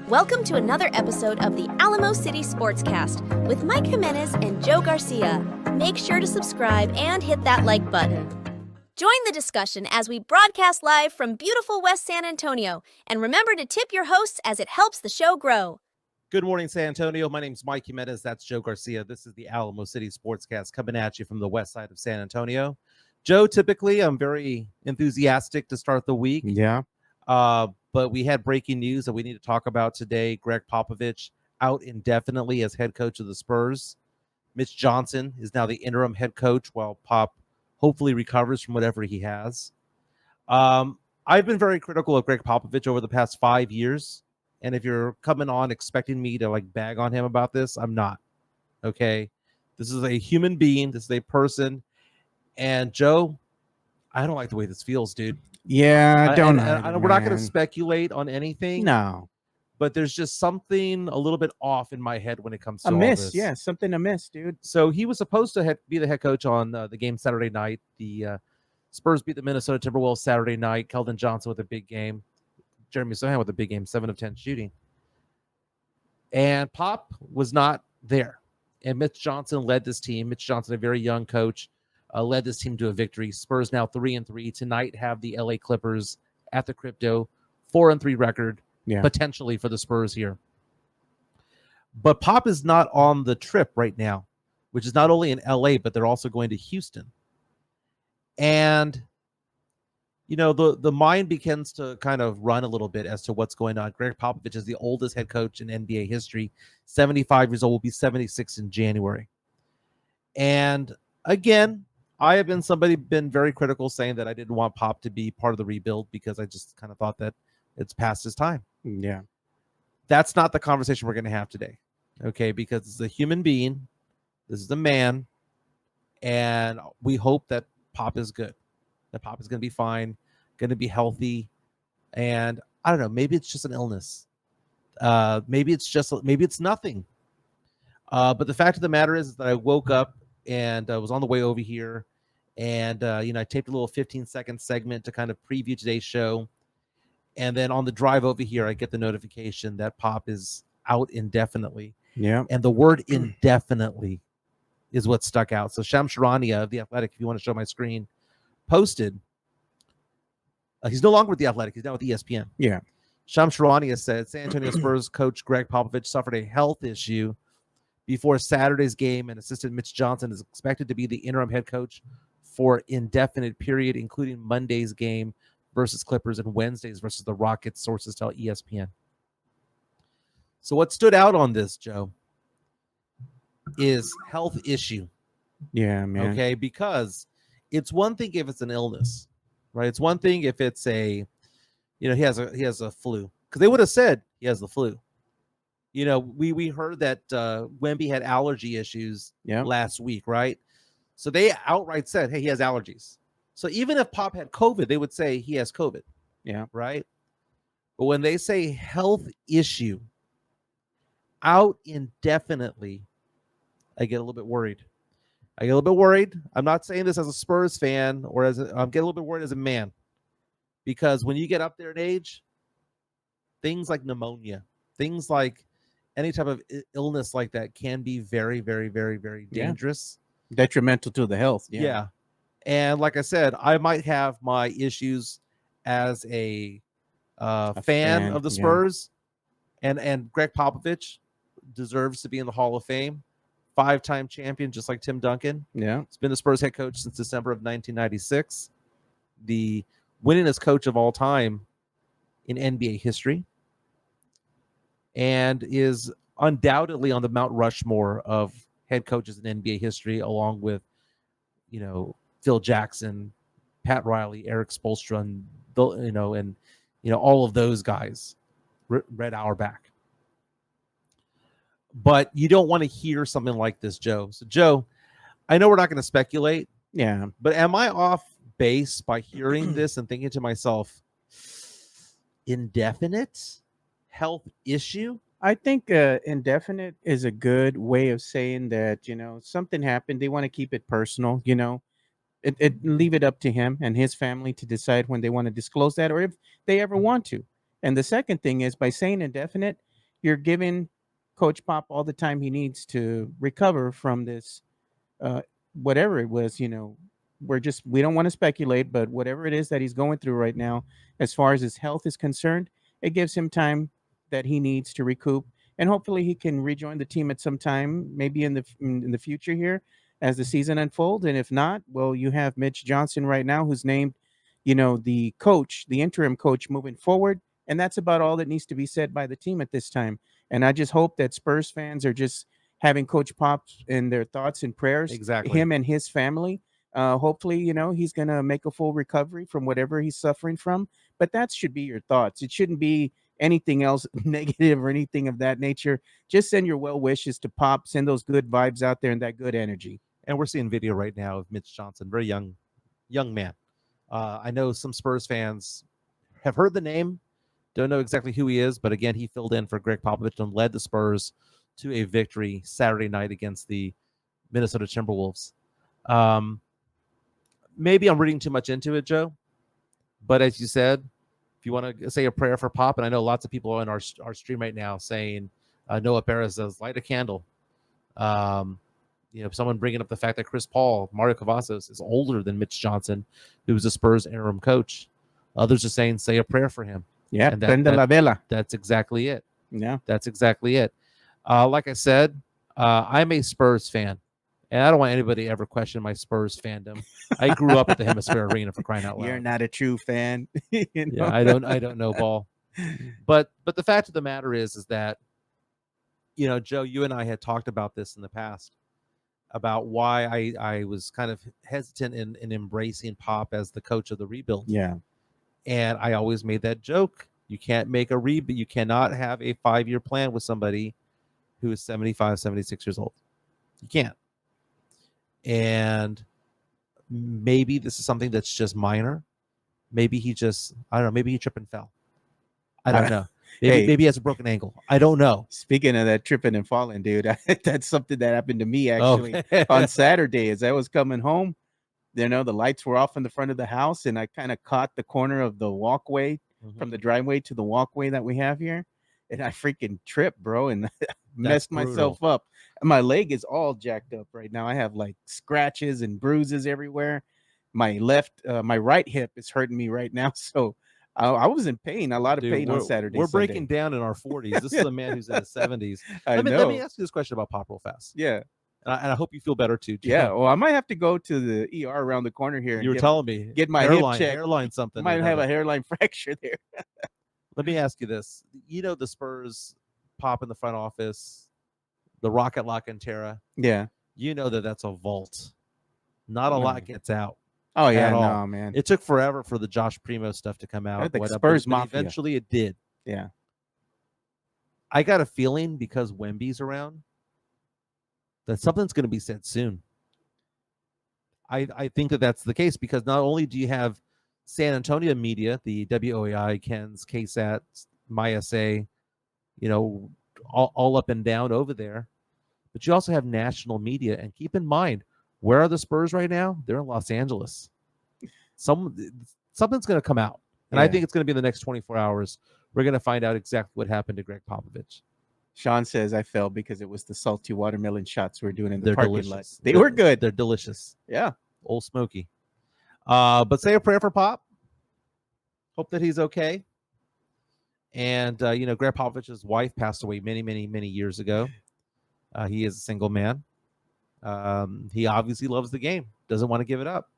Welcome to another episode of the Alamo City Sportscast with Mike Jimenez and Joe Garcia. Make sure to subscribe and hit that like button. Join the discussion as we broadcast live from beautiful West San Antonio. And remember to tip your hosts as it helps the show grow. Good morning, San Antonio. My name is Mike Jimenez. That's Joe Garcia. This is the Alamo City Sportscast coming at you from the west side of San Antonio. Joe, typically I'm very enthusiastic to start the week. Yeah. But we had breaking news that we need to talk about today. Gregg Popovich out indefinitely as head coach of the Spurs. Mitch Johnson is now the interim head coach while Pop hopefully recovers from whatever he has. I've been very critical of Gregg Popovich over the past 5 years. And if you're coming on expecting me to like bag on him about this, I'm not. Okay. This is a human being. This is a person. And Joe, I don't like the way this feels, dude. Yeah, we're not going to speculate on anything. No. But there's just something a little bit off in my head when it comes to amiss. all this. Yeah, something amiss, dude. So he was supposed to be the head coach on the game Saturday night. The Spurs beat the Minnesota Timberwolves Saturday night. Keldon Johnson with a big game. Jeremy Sohan with a big game, 7 of 10 shooting. And Pop was not there. And Mitch Johnson led this team. Mitch Johnson, a very young coach, led this team to a victory. Spurs now 3-3. Tonight have the LA Clippers at the Crypto, 4-3 record, potentially for the Spurs here. But Pop is not on the trip right now, which is not only in LA, but they're also going to Houston. And you know, the mind begins to kind of run a little bit as to what's going on. Gregg Popovich is the oldest head coach in NBA history, 75 years old, will be 76 in January. And again, I have been very critical, saying that I didn't want Pop to be part of the rebuild because I just kind of thought that it's past his time. Yeah. That's not the conversation we're going to have today, okay? Because it's a human being. This is a man. And we hope that Pop is good. That Pop is going to be fine, going to be healthy. And I don't know, maybe it's just an illness. Maybe it's nothing. But the fact of the matter is that I woke up and I was on the way over here. And, I taped a little 15-second segment to kind of preview today's show. And then on the drive over here, I get the notification that Pop is out indefinitely. Yeah. And the word indefinitely is what stuck out. So Shams Charania of The Athletic, if you want to show my screen, posted. He's no longer with The Athletic. He's now with ESPN. Yeah. Shams Charania said San Antonio Spurs coach Gregg Popovich suffered a health issue before Saturday's game, and assistant Mitch Johnson is expected to be the interim head coach for indefinite period, including Monday's game versus Clippers and Wednesdays versus the Rockets, sources tell ESPN. So what stood out on this, Joe, is health issue. Yeah, man. Okay, because it's one thing if it's an illness, right? It's one thing if it's he has a flu, because they would have said he has the flu. We heard that Wemby had allergy issues last week, right? So they outright said, hey, he has allergies. So even if Pop had COVID, they would say he has COVID. Yeah. Right. But when they say health issue out indefinitely, I get a little bit worried. I'm not saying this as a Spurs fan or I'm getting a little bit worried as a man, because when you get up there in age, things like pneumonia, things like any type of illness like that can be very, very, very, very dangerous. Detrimental to the health. Yeah. And like I said, I might have my issues as a fan of the Spurs, and Gregg Popovich deserves to be in the Hall of Fame. 5-time champion, just like Tim Duncan. Yeah. He's been the Spurs head coach since December of 1996. The winningest coach of all time in NBA history. And is undoubtedly on the Mount Rushmore of head coaches in NBA history, along with, Phil Jackson, Pat Riley, Eric Spoelstra, and all of those guys. Red Auerbach. But you don't want to hear something like this, Joe. So, Joe, I know we're not going to speculate. Yeah. But am I off base by hearing this and thinking to myself, indefinite health issue? I think indefinite is a good way of saying that, something happened. They want to keep it personal, leave it up to him and his family to decide when they want to disclose that or if they ever want to. And the second thing is, by saying indefinite, you're giving Coach Pop all the time he needs to recover from this, uh, whatever it was. We don't want to speculate, but whatever it is that he's going through right now, as far as his health is concerned, it gives him time that he needs to recoup, and hopefully he can rejoin the team at some time, maybe in the future here as the season unfolds. And if not, well, you have Mitch Johnson right now, who's named, the coach, the interim coach moving forward, and that's about all that needs to be said by the team at this time. And I just hope that Spurs fans are just having Coach Pop in their thoughts and prayers, Exactly. him and his family. Hopefully, he's going to make a full recovery from whatever he's suffering from. But that should be your thoughts. It shouldn't be anything else negative or anything of that nature. Just send your well wishes to Pop, send those good vibes out there and that good energy. And we're seeing video right now of Mitch Johnson, very young man. I know some Spurs fans have heard the name, don't know exactly who he is, but again, he filled in for Gregg Popovich and led the Spurs to a victory Saturday night against the Minnesota Timberwolves. Maybe I'm reading too much into it, Joe, but as you said, if you want to say a prayer for Pop, and I know lots of people on our stream right now saying, Noah Perez says, light a candle. Someone bringing up the fact that Chris Paul, Mario Cavazos, is older than Mitch Johnson, who was a Spurs interim coach. Others are saying, say a prayer for him. Yeah, and prende la vela. That's exactly it. Yeah. That's exactly it. Like I said, I'm a Spurs fan, and I don't want anybody to ever question my Spurs fandom. I grew up at the Hemisphere Arena, for crying out loud. You're not a true fan. Yeah, I don't know ball. But the fact of the matter is that, Joe, you and I had talked about this in the past, about why I was kind of hesitant in embracing Pop as the coach of the rebuild. Yeah. And I always made that joke. You can't make a rebuild. You cannot have a 5-year plan with somebody who is 75, 76 years old. You can't. And maybe this is something that's just minor. Maybe he just, I don't know, maybe he tripped and fell. I don't know. Maybe he has a broken ankle. I don't know. Speaking of that tripping and falling, dude, that's something that happened to me actually on Saturday as I was coming home. The lights were off in the front of the house, and I kind of caught the corner of the walkway from the driveway to the walkway that we have here, and I freaking tripped, bro, and messed myself up. My leg is all jacked up right now. I have like scratches and bruises everywhere. My right hip is hurting me right now, so I was in pain, a lot of pain on Saturday. We're breaking down in our 40s. This is a man who's in his 70s. Let me ask you this question about Pop real fast. Yeah. And I hope you feel better too. Yeah. Well, I might have to go to the ER around the corner here. You were telling me. Get my hairline, hip checked. Hairline something. Might have a hairline fracture there. Let me ask you this. The Spurs Pop in the front office, the Rocket La Cantera. Yeah. That's a vault. Not a lot gets out. Oh, yeah. No, man. It took forever for the Josh Primo stuff to come out. The Spurs Mafia. Eventually it did. Yeah. I got a feeling because Wemby's around that something's going to be said soon. I think that's the case because not only do you have San Antonio media, the WOAI, Ken's, KSAT, MySA, all up and down over there, but you also have national media. And keep in mind, where are the Spurs right now? They're in Los Angeles. Something's going to come out, and I think it's going to be in the next 24 hours. We're going to find out exactly what happened to Gregg Popovich. Sean says I fell because it was the salty watermelon shots we're doing in the parking lot. They were good. They're delicious. Yeah. Old Smoky. But say a prayer for Pop. Hope that he's okay. And, Gregg Popovich's wife passed away many, many, many years ago. He is a single man. He obviously loves the game. Doesn't want to give it up.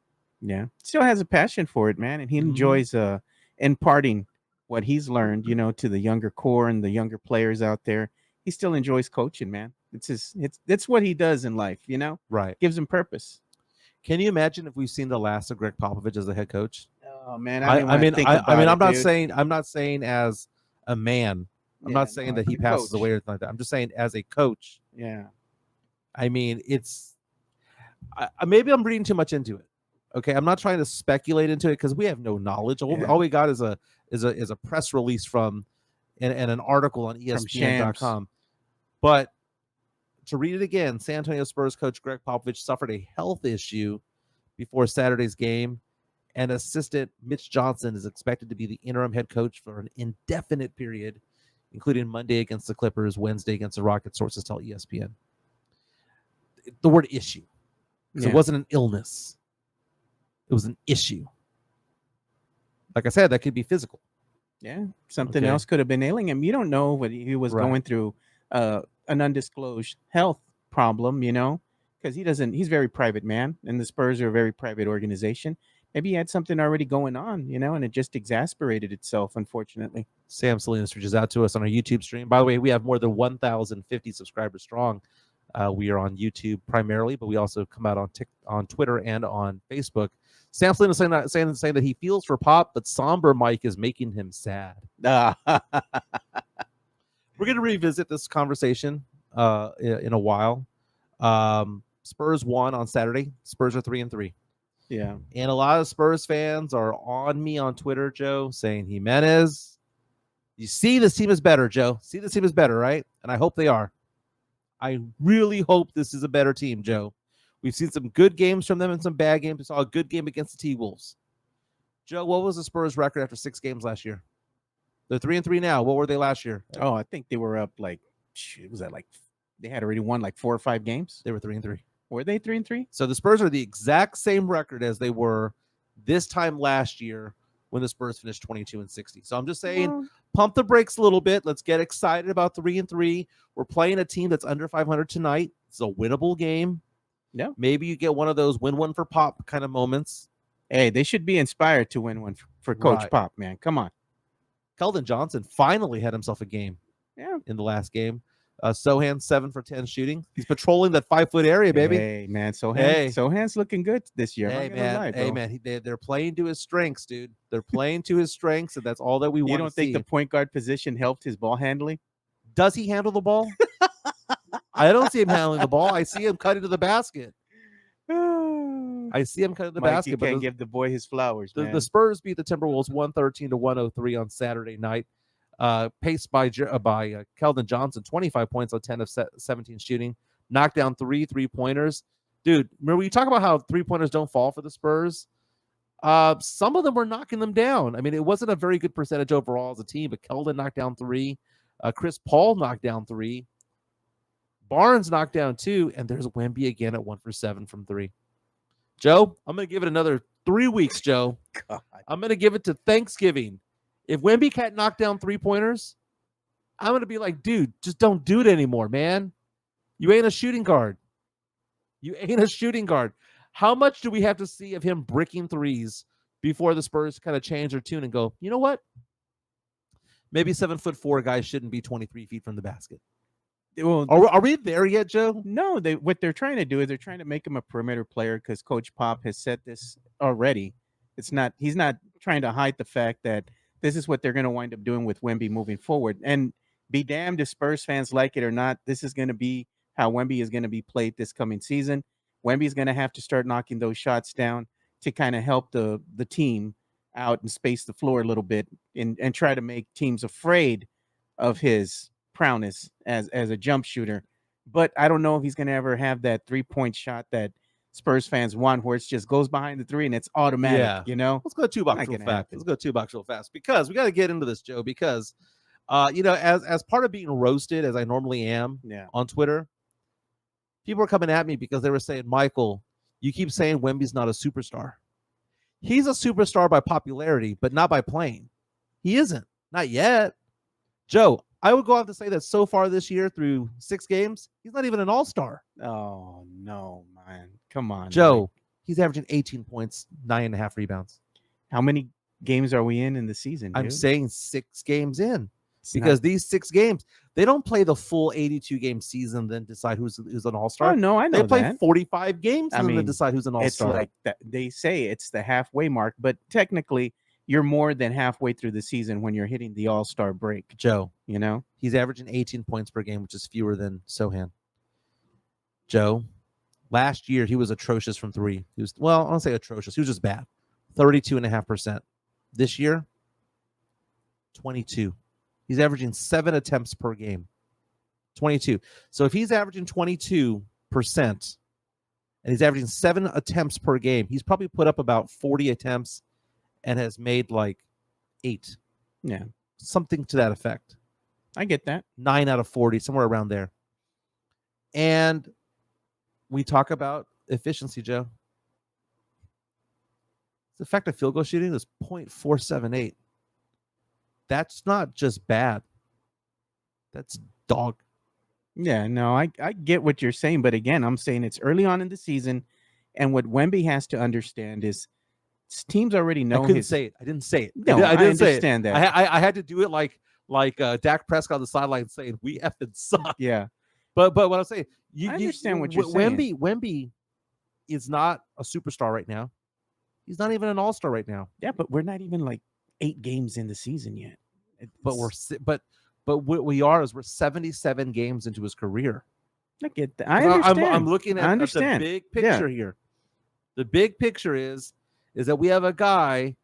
Yeah. Still has a passion for it, man. And he enjoys imparting what he's learned, to the younger core and the younger players out there. He still enjoys coaching, man. It's what he does in life, Right. Gives him purpose. Can you imagine if we've seen the last of Gregg Popovich as a head coach? Oh man, I'm not saying as a man. I'm not saying that he passes away or anything like that. I'm just saying as a coach. Yeah. I mean, maybe I'm reading too much into it. Okay, I'm not trying to speculate into it because we have no knowledge. All we got is a press release from and an article on ESPN.com. But to read it again, San Antonio Spurs coach Gregg Popovich suffered a health issue before Saturday's game, and assistant Mitch Johnson is expected to be the interim head coach for an indefinite period. including Monday against the Clippers, Wednesday against the Rockets, sources tell ESPN. The word issue, because it wasn't an illness. It was an issue. Like I said, that could be physical. Yeah, something else could have been ailing him. You don't know what he was going through, an undisclosed health problem, because he's a very private man, and the Spurs are a very private organization. Maybe he had something already going on, and it just exasperated itself, unfortunately. Sam Salinas reaches out to us on our YouTube stream. By the way, we have more than 1,050 subscribers strong. We are on YouTube primarily, but we also come out on Twitter and on Facebook. Sam Salinas saying that he feels for Pop, but somber Mike is making him sad. We're going to revisit this conversation in a while. Spurs won on Saturday. Spurs are 3-3. Yeah. And a lot of Spurs fans are on me on Twitter, Joe, saying, Jimenez, you see this team is better, Joe. See this team is better, right? And I hope they are. I really hope this is a better team, Joe. We've seen some good games from them and some bad games. We saw a good game against the T-Wolves. Joe, what was the Spurs record after 6 games last year? They're 3-3 now. What were they last year? Oh, I think they were up they had already won 4 or 5 games? They were 3-3. Were they 3-3? So the Spurs are the exact same record as they were this time last year when the Spurs finished 22-60. So I'm just saying, pump the brakes a little bit. Let's get excited about 3-3. We're playing a team that's under 500 tonight. It's a winnable game. Yeah. Maybe you get one of those win one for Pop kind of moments. Hey, they should be inspired to win one for Coach Pop, man. Come on. Keldon Johnson finally had himself a game. Yeah. In the last game. Sohan 7 for 10 shooting. He's patrolling that 5-foot area, baby. Hey, man. Sohan's looking good this year. Hey, man. They're playing to his strengths, dude. They're playing to his strengths, and that's all that we want to see. You don't think the point guard position helped his ball handling? Does he handle the ball? I don't see him handling the ball. I see him cutting to the basket. basket. You can't give the boy his flowers, man. The Spurs beat the Timberwolves 113-103 on Saturday night. Paced by Keldon Johnson, 25 points on 10 of 17 shooting. Knocked down 3 3-pointers. Dude, remember you talk about how 3-pointers don't fall for the Spurs? Some of them were knocking them down. I mean, it wasn't a very good percentage overall as a team, but Keldon knocked down 3. Chris Paul knocked down 3. Barnes knocked down 2, and there's Wemby again at 1 for 7 from 3. Joe, I'm going to give it another 3 weeks, Joe. God. I'm going to give it to Thanksgiving. If Wemby can't knock down 3-pointers, I'm going to be like, dude, just don't do it anymore, man. You ain't a shooting guard. How much do we have to see of him bricking threes before the Spurs kind of change their tune and go, you know what? Maybe 7'4" guys shouldn't be 23 feet from the basket. Well, are we there yet, Joe? No, what they're trying to do is they're trying to make him a perimeter player because Coach Pop has said this already. He's not trying to hide the fact that this is what they're going to wind up doing with Wemby moving forward. And be damned if Spurs fans like it or not, this is going to be how Wemby is going to be played this coming season. Wemby is going to have to start knocking those shots down to kind of help the team out and space the floor a little bit and try to make teams afraid of his prowess as a jump shooter. But I don't know if he's going to ever have that 3-point shot that Spurs fans want, where it just goes behind the 3 and it's automatic. Let's go 2-box real fast. Let's go 2-box real fast because we got to get into this, Joe, because as part of being roasted as I normally am on Twitter, people were coming at me because they were saying, Michael, you keep saying Wemby's not a superstar. He's a superstar by popularity, but not by playing. He isn't. Not yet. Joe, I would go out to say that so far this year through 6 games, he's not even an all-star. Oh, no, man. Come on. Joe, man. He's averaging 18 points, 9.5 rebounds. How many games are we in the season, dude? I'm saying 6 games in. Because these 6 games, they don't play the full 82-game season, then decide who's an all-star. Oh, no, I know they play that. 45 games and then decide who's an all-star. It's like that. They say it's the halfway mark, but technically you're more than halfway through the season when you're hitting the all-star break. Joe, he's averaging 18 points per game, which is fewer than Sohan. Joe, last year he was atrocious from 3. He was, I don't say atrocious. He was just bad. 32.5%. This year, 22. He's averaging 7 attempts per game. 22. So if he's averaging 22% and he's averaging 7 attempts per game, he's probably put up about 40 attempts and has made like 8. Yeah. Something to that effect. I get that. 9 out of 40, somewhere around there. And we talk about efficiency, Joe. The effective field goal shooting is .478. That's not just bad. That's dog. Yeah, no, I get what you're saying, but again, I'm saying it's early on in the season, and what Wemby has to understand is teams already know. I couldn't say it. I didn't say it. No, I didn't understand say it. that. I had to do it like Dak Prescott on the sideline saying we effing suck. Yeah, but what I'm saying, I understand what you're saying. Wemby is not a superstar right now. He's not even an all-star right now. Yeah, but we're not even like 8 games in the season yet. But what we are is we're 77 games into his career. I get that. I understand. I'm looking at the big picture here. The big picture is that we have a guy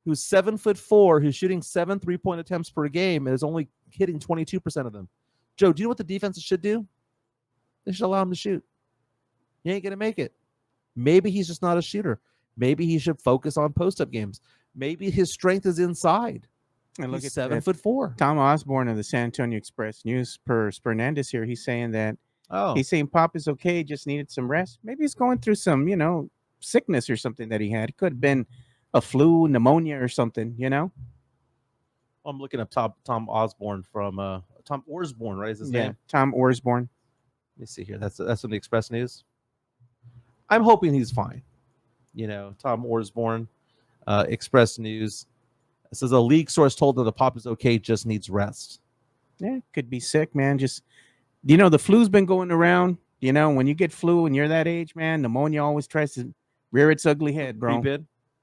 who's 7'4", who's shooting 7 3-point attempts per game and is only hitting 22% of them. Joe, do you know what the defenses should do? They should allow him to shoot. He ain't gonna make it. Maybe he's just not a shooter. Maybe he should focus on post-up games. Maybe his strength is inside. And look he's at 7'4". Tom Osborne of the San Antonio Express News per Fernandez here. He's saying that he's saying Pop is okay, just needed some rest. Maybe he's going through some, sickness or something that he had. It could have been a flu, pneumonia or something, I'm looking up Tom Osborne from Tom Osborne, right? Is his name? Tom Osborne. Let me see here. That's from the Express News. I'm hoping he's fine. Tom Osborne, Express News. It says a league source told him the Pop is okay, just needs rest. Yeah, could be sick, man. Just, the flu's been going around. When you get flu and you're that age, man, pneumonia always tries to rear its ugly head, bro.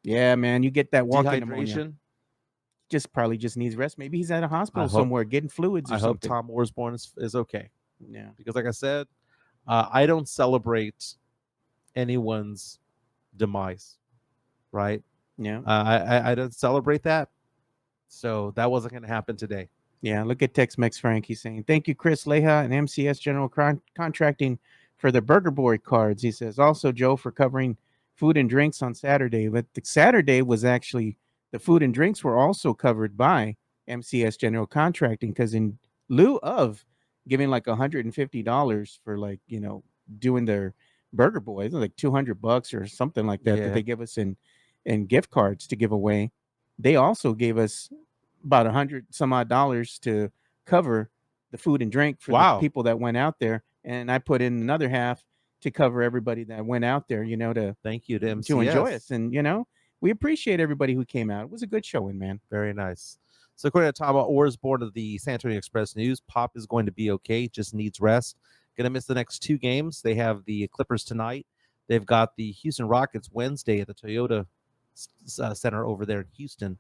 Yeah, man, you get that walking pneumonia. Probably just needs rest. Maybe he's at a hospital somewhere getting fluids or something. I hope Tom Osborne is okay. Yeah. Because like I said, I don't celebrate anyone's demise, right? Yeah. I don't celebrate that. So that wasn't going to happen today. Yeah, look at Tex-Mex Frank. He's saying, thank you, Chris Leha and MCS General Contracting for the Burger Boy cards. He says, also, Joe, for covering food and drinks on Saturday. But the Saturday was actually, the food and drinks were also covered by MCS General Contracting, because in lieu of giving like $150 for doing their Burger Boy, like $200 or something like that, that they give us in gift cards to give away. They also gave us about $100 some odd to cover the food and drink for the people that went out there, and I put in another half to cover everybody that went out there. To thank you to MCS to enjoy us, and we appreciate everybody who came out. It was a good showing, man. Very nice. So according to Tom Osborne of the San Antonio Express News, Pop is going to be okay, just needs rest. Going to miss the next 2 games. They have the Clippers tonight. They've got the Houston Rockets Wednesday at the Toyota Center over there in Houston.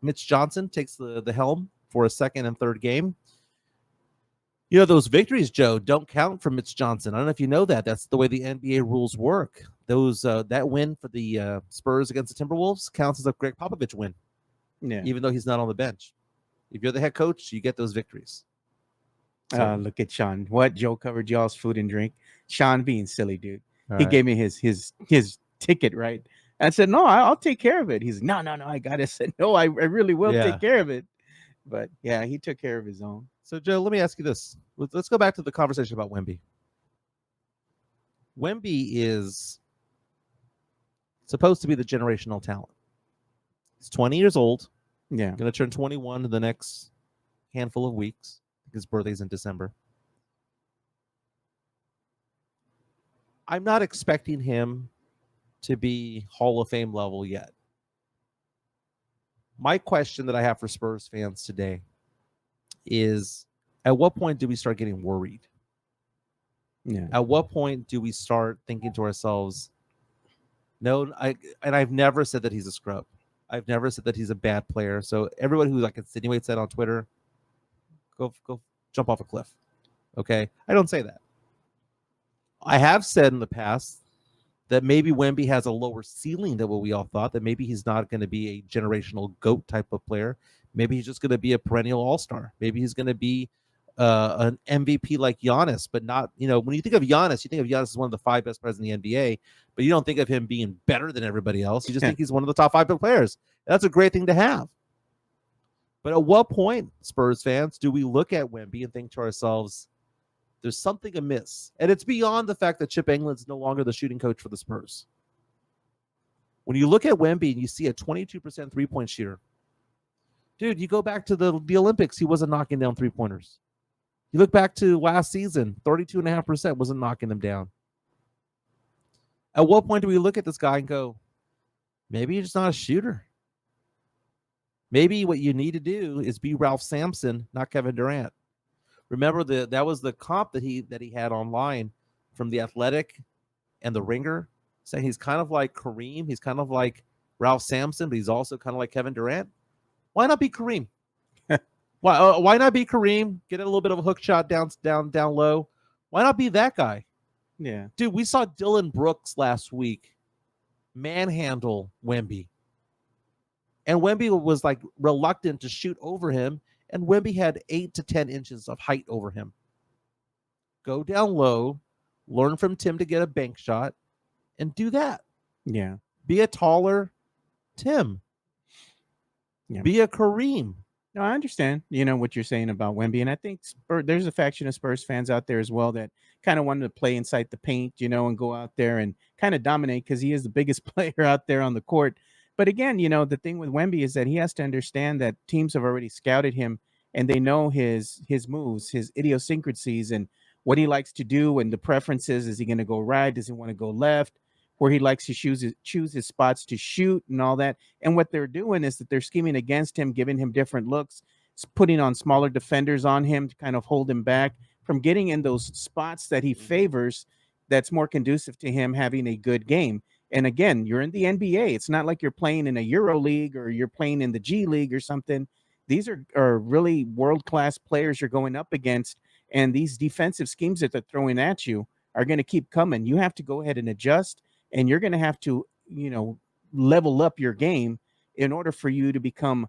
Mitch Johnson takes the helm for a second and third game. Those victories, Joe, don't count for Mitch Johnson. I don't know if you know that. That's the way the NBA rules work. Those that win for the Spurs against the Timberwolves counts as a Gregg Popovich win. Yeah. Even though he's not on the bench. If you're the head coach, you get those victories. So, look at Sean. What? Joe covered y'all's food and drink. Sean being silly, dude. He gave me his ticket, right? I said, no, I'll take care of it. He's no, I got it. I said, no, I really will take care of it. But yeah, he took care of his own. So, Joe, let me ask you this. Let's go back to the conversation about Wemby. Wemby is supposed to be the generational talent. He's 20 years old. Yeah. Going to turn 21 in the next handful of weeks. His birthday's in December. I'm not expecting him to be Hall of Fame level yet. My question that I have for Spurs fans today is, at what point do we start getting worried? Yeah. At what point do we start thinking to ourselves, no, I've never said that he's a scrub. I've never said that he's a bad player. So everyone who insinuates that on Twitter, go jump off a cliff. Okay? I don't say that. I have said in the past that maybe Wemby has a lower ceiling than what we all thought, that maybe he's not going to be a generational GOAT type of player. Maybe he's just going to be a perennial all-star. Maybe he's going to be an MVP like Giannis, but not, when you think of Giannis, you think of Giannis as one of the 5 best players in the NBA, but you don't think of him being better than everybody else. You just think he's one of the top 5 players. That's a great thing to have. But at what point, Spurs fans, do we look at Wemby and think to ourselves, there's something amiss? And it's beyond the fact that Chip England's no longer the shooting coach for the Spurs. When you look at Wemby and you see a 22% three-point shooter, dude, you go back to the Olympics, he wasn't knocking down three-pointers. You look back to last season, 32.5% wasn't knocking them down. At what point do we look at this guy and go, maybe he's just not a shooter? Maybe what you need to do is be Ralph Sampson, not Kevin Durant. Remember that was the comp that he had online from The Athletic and The Ringer, saying he's kind of like Kareem, he's kind of like Ralph Sampson, but he's also kind of like Kevin Durant. Why not be Kareem? Why not be Kareem? Get a little bit of a hook shot down low. Why not be that guy? Yeah, dude, we saw Dylan Brooks last week manhandle Wemby, and Wemby was like reluctant to shoot over him, and Wemby had 8 to 10 inches of height over him. Go down low, learn from Tim to get a bank shot, and do that. Yeah, be a taller Tim. Yeah. Be a Kareem. No, I understand, what you're saying about Wemby. And I think there's a faction of Spurs fans out there as well that kind of wanted to play inside the paint, and go out there and kind of dominate because he is the biggest player out there on the court. But again, the thing with Wemby is that he has to understand that teams have already scouted him and they know his moves, his idiosyncrasies, and what he likes to do and the preferences. Is he going to go right? Does he want to go left? Where he likes to choose his spots to shoot and all that. And what they're doing is that they're scheming against him, giving him different looks, putting on smaller defenders on him to kind of hold him back from getting in those spots that he favors, that's more conducive to him having a good game. And again, you're in the NBA. It's not like you're playing in a Euro League or you're playing in the G League or something. These are really world-class players you're going up against, and these defensive schemes that they're throwing at you are going to keep coming. You have to go ahead and adjust. And you're going to have to, level up your game in order for you to become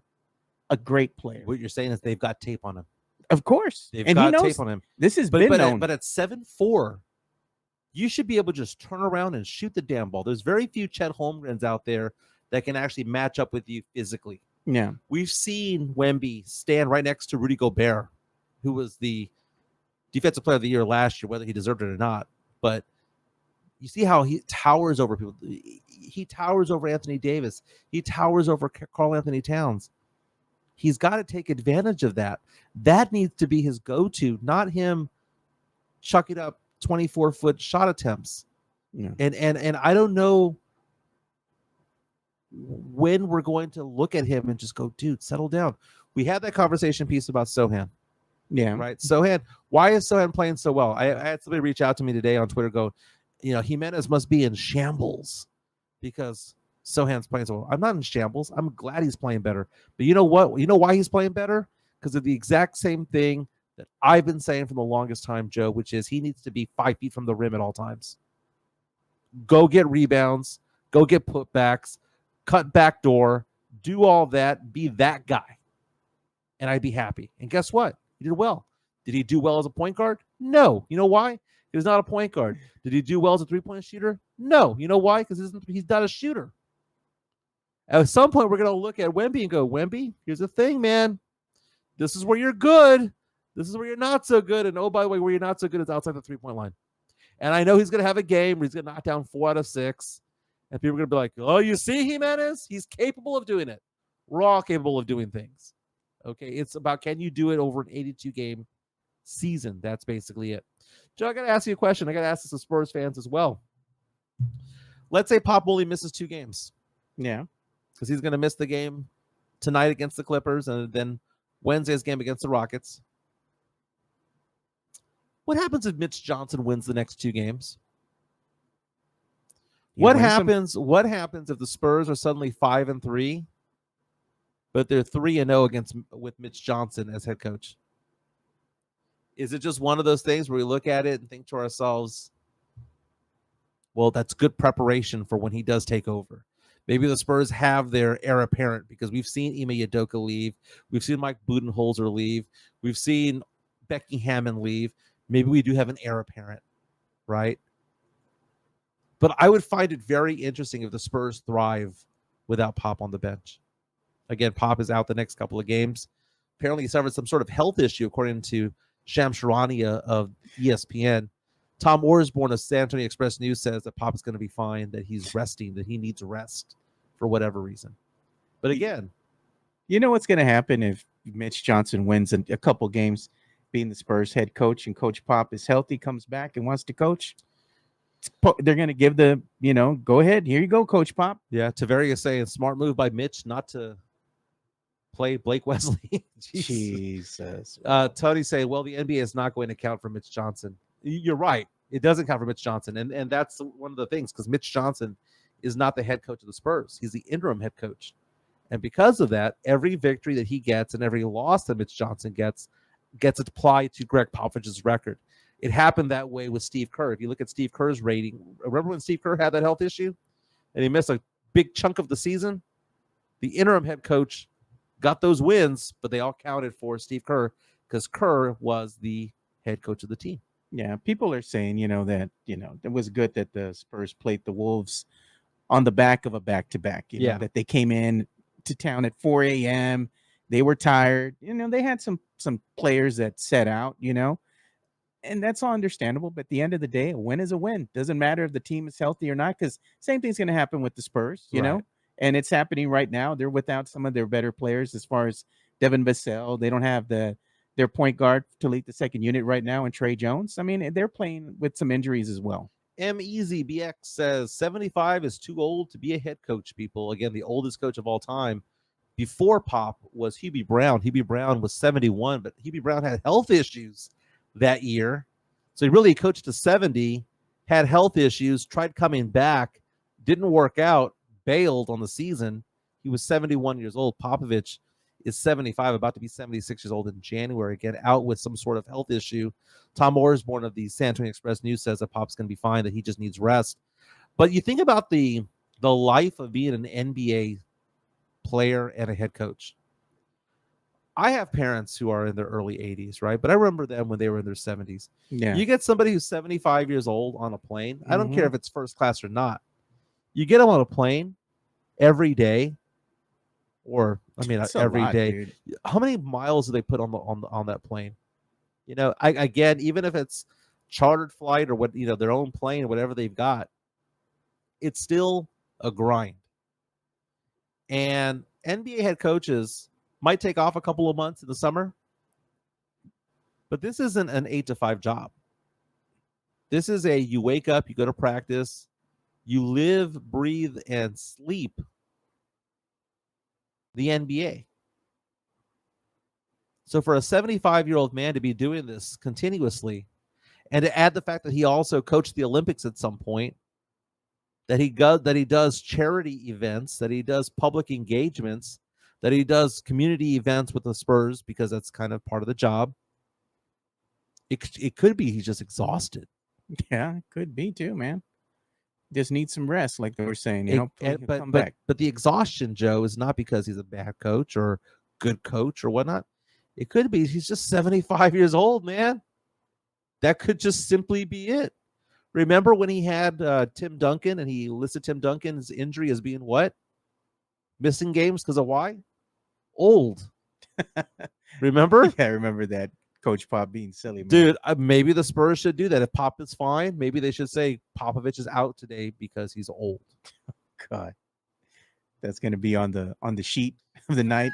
a great player. What you're saying is they've got tape on him. Of course. They've and got he knows tape on him. This has been known. But at 7'4", you should be able to just turn around and shoot the damn ball. There's very few Chet Holmgrens out there that can actually match up with you physically. Yeah. We've seen Wemby stand right next to Rudy Gobert, who was the defensive player of the year last year, whether he deserved it or not. But you see how he towers over people. He towers over Anthony Davis. He towers over Karl Anthony Towns. He's got to take advantage of that. That needs to be his go-to, not him chucking up 24-foot shot attempts. Yeah. And I don't know when we're going to look at him and just go, dude, settle down. We had that conversation piece about Sohan. Yeah. Right? Sohan, why is Sohan playing so well? I had somebody reach out to me today on Twitter go, Jimenez must be in shambles because Sohan's playing so well. I'm not in shambles. I'm glad he's playing better. But you know what? You know why he's playing better? Because of the exact same thing that I've been saying for the longest time, Joe, which is he needs to be 5 feet from the rim at all times. Go get rebounds. Go get putbacks. Cut back door. Do all that. Be that guy. And I'd be happy. And guess what? He did well. Did he do well as a point guard? No. You know why? He was not a point guard. Did he do well as a three-point shooter? No. You know why? Because he's not a shooter. At some point, we're going to look at Wemby and go, Wemby, here's the thing, man. This is where you're good. This is where you're not so good. And oh, by the way, where you're not so good is outside the three-point line. And I know he's going to have a game where he's going to knock down 4 out of 6. And people are going to be like, oh, you see, Jimenez? He's capable of doing it. We're all capable of doing things. Okay, it's about can you do it over an 82-game season? That's basically it. Joe, I got to ask you a question. I got to ask this to Spurs fans as well. Let's say Pop only misses 2 games. Yeah. Because he's going to miss the game tonight against the Clippers and then Wednesday's game against the Rockets. What happens if Mitch Johnson wins the next 2 games? What happens if the Spurs are suddenly 5-3, but they're 3-0 with Mitch Johnson as head coach? Is it just one of those things where we look at it and think to ourselves, well, that's good preparation for when he does take over? Maybe the Spurs have their heir apparent because we've seen Ime Udoka leave. We've seen Mike Budenholzer leave. We've seen Becky Hammond leave. Maybe we do have an heir apparent, right? But I would find it very interesting if the Spurs thrive without Pop on the bench. Again, Pop is out the next couple of games. apparently he suffered some sort of health issue, according to Sham Sharania of ESPN. Tom Orsborn of San Antonio Express News says that Pop is going to be fine, that he's resting, that he needs rest for whatever reason. But again, you know what's going to happen if Mitch Johnson wins a couple games being the Spurs head coach and Coach Pop is healthy, comes back and wants to coach? They're going to give the, go ahead. Here you go, Coach Pop. Yeah, Tavares saying smart move by Mitch not to play Blake Wesley. Jesus. Tony saying, well, the NBA is not going to count for Mitch Johnson. You're right. It doesn't count for Mitch Johnson. And that's one of the things, because Mitch Johnson is not the head coach of the Spurs. He's the interim head coach. And because of that, every victory that he gets and every loss that Mitch Johnson gets applied to Gregg Popovich's record. It happened that way with Steve Kerr. If you look at Steve Kerr's rating, remember when Steve Kerr had that health issue and he missed a big chunk of the season? The interim head coach got those wins, but they all counted for Steve Kerr because Kerr was the head coach of the team. Yeah, people are saying, that, it was good that the Spurs played the Wolves on the back of a back-to-back, know, that they came in to town at 4 a.m. They were tired. They had some players that set out, and that's all understandable. But at the end of the day, a win is a win. Doesn't matter if the team is healthy or not, because same thing's going to happen with the Spurs, you know, and it's happening right now. They're without some of their better players as far as Devin Vassell. They don't have their point guard to lead the second unit right now, and Trey Jones. I mean, they're playing with some injuries as well. MEZBX says 75 is too old to be a head coach, people. Again, the oldest coach of all time before Pop was Hubie Brown. Hubie Brown was 71, but Hubie Brown had health issues that year. So he really coached to 70, had health issues, tried coming back, didn't work out, bailed on the season. He was 71 years old. Popovich is 75, about to be 76 years old in January, again, out with some sort of health issue. Tom Orsborn of the San Antonio Express News says that Pop's going to be fine, that he just needs rest. But you think about the life of being an NBA player and a head coach. I have parents who are in their early 80s, right? But I remember them when they were in their 70s. Yeah. You get somebody who's 75 years old on a plane. I don't care if it's first class or not. You get them on a plane every day, or not every day. Dude. How many miles do they put on that plane? Again, even if it's chartered flight or what, their own plane or whatever they've got, it's still a grind. And NBA head coaches might take off a couple of months in the summer, but this isn't an 8 to 5 job. This is you wake up, you go to practice, you live, breathe, and sleep the NBA. So for a 75-year-old man to be doing this continuously, and to add the fact that he also coached the Olympics at some point, that he does charity events, that he does public engagements, that he does community events with the Spurs, because that's kind of part of the job. It could be he's just exhausted. Yeah, it could be too, man. Just need some rest, like they were saying. But the exhaustion, Joe, is not because he's a bad coach or good coach or whatnot. It could be he's just 75 years old, man. That could just simply be it. Remember when he had Tim Duncan, and he listed Tim Duncan's injury as being what? Missing games because of why? Old. Remember? Yeah, I remember that. Coach Pop being silly, man. Dude, maybe the Spurs should do that. If Pop is fine, maybe they should say Popovich is out today because he's old. God, that's going to be on the sheet of the night.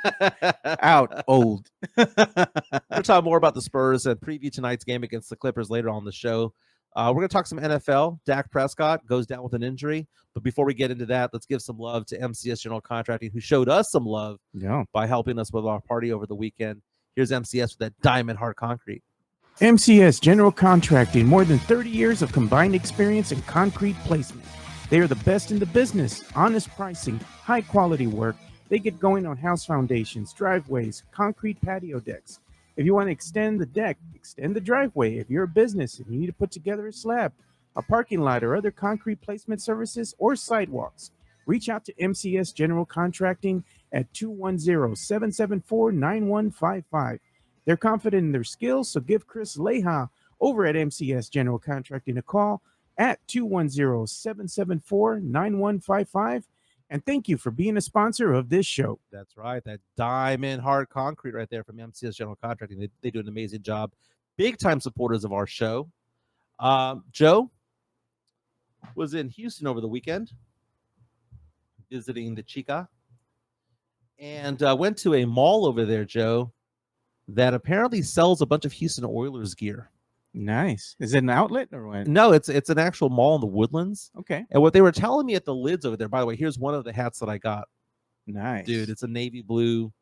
Out, old. We'll talk more about the Spurs and preview tonight's game against the Clippers later on the show. We're going to talk some NFL. Dak Prescott goes down with an injury. But before we get into that, let's give some love to MCS General Contracting, who showed us some love by helping us with our party over the weekend. Here's MCS with that diamond hard concrete. MCS General Contracting, more than 30 years of combined experience in concrete placement. They are the best in the business. Honest pricing, high quality work. They get going on house foundations, driveways, concrete patio decks. If you want to extend the deck, extend the driveway. If you're a business and you need to put together a slab, a parking lot, or other concrete placement services or sidewalks, reach out to MCS General Contracting at 210-774-9155. They're confident in their skills, so give Chris Leha over at MCS General Contracting a call at 210-774-9155. And thank you for being a sponsor of this show. That's right. That diamond hard concrete right there from MCS General Contracting. They do an amazing job. Big time supporters of our show. Joe was in Houston over the weekend visiting the Chica and went to a mall over there, Joe, that apparently sells a bunch of Houston Oilers gear. Nice. Is it an outlet or what? No, it's an actual mall in the Woodlands. Okay. And what they were telling me at the lids over there, by the way, here's one of the hats that I got. Nice. Dude, it's a navy blue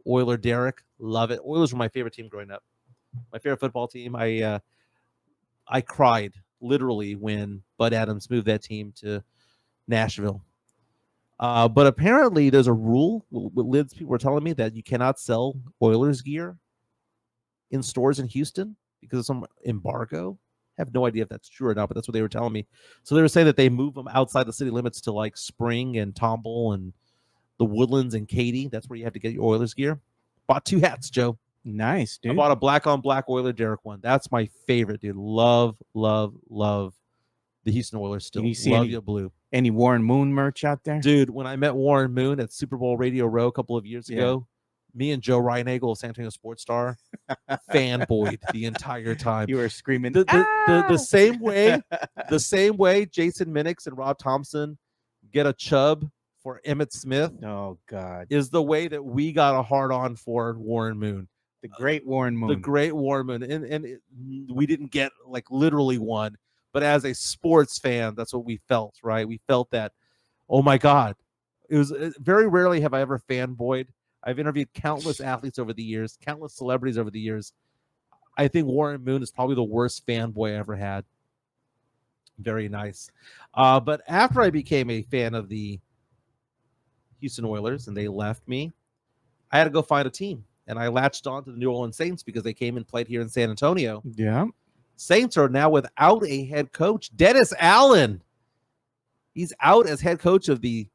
Oiler Derrick. Love it. Oilers were my favorite team growing up. My favorite football team. I cried literally when Bud Adams moved that team to Nashville. But apparently there's a rule with lids. People were telling me that you cannot sell Oilers gear in stores in Houston because of some embargo. I have no idea if that's true or not, but that's what they were telling me. So they were saying that they move them outside the city limits to like Spring and Tomball and the Woodlands and Katy. That's where you have to get your Oilers gear. Bought 2 hats, Joe. Nice, dude. I bought a black on black Oiler Derrick one. That's my favorite, dude. Love the Houston Oilers still. Did you see Love you blue. Any Warren Moon merch out there? Dude, when I met Warren Moon at Super Bowl Radio Row a couple of years ago, me and Joe Reinagel of San Antonio Sports Star fanboyed the entire time. You were screaming the same way Jason Minix and Rob Thompson get a chub for Emmitt Smith. Oh God. Is the way that we got a hard on for Warren Moon. The great Warren Moon. The great Warren Moon. And we didn't get like literally one, but as a sports fan, that's what we felt, right? We felt that, oh my God. It was very rarely have I ever fanboyed. I've interviewed countless athletes over the years, countless celebrities over the years. I think Warren Moon is probably the worst fanboy I ever had. Very nice. But after I became a fan of the Houston Oilers and they left me, I had to go find a team. And I latched on to the New Orleans Saints because they came and played here in San Antonio. Yeah. Saints are now without a head coach. Dennis Allen. He's out as head coach of the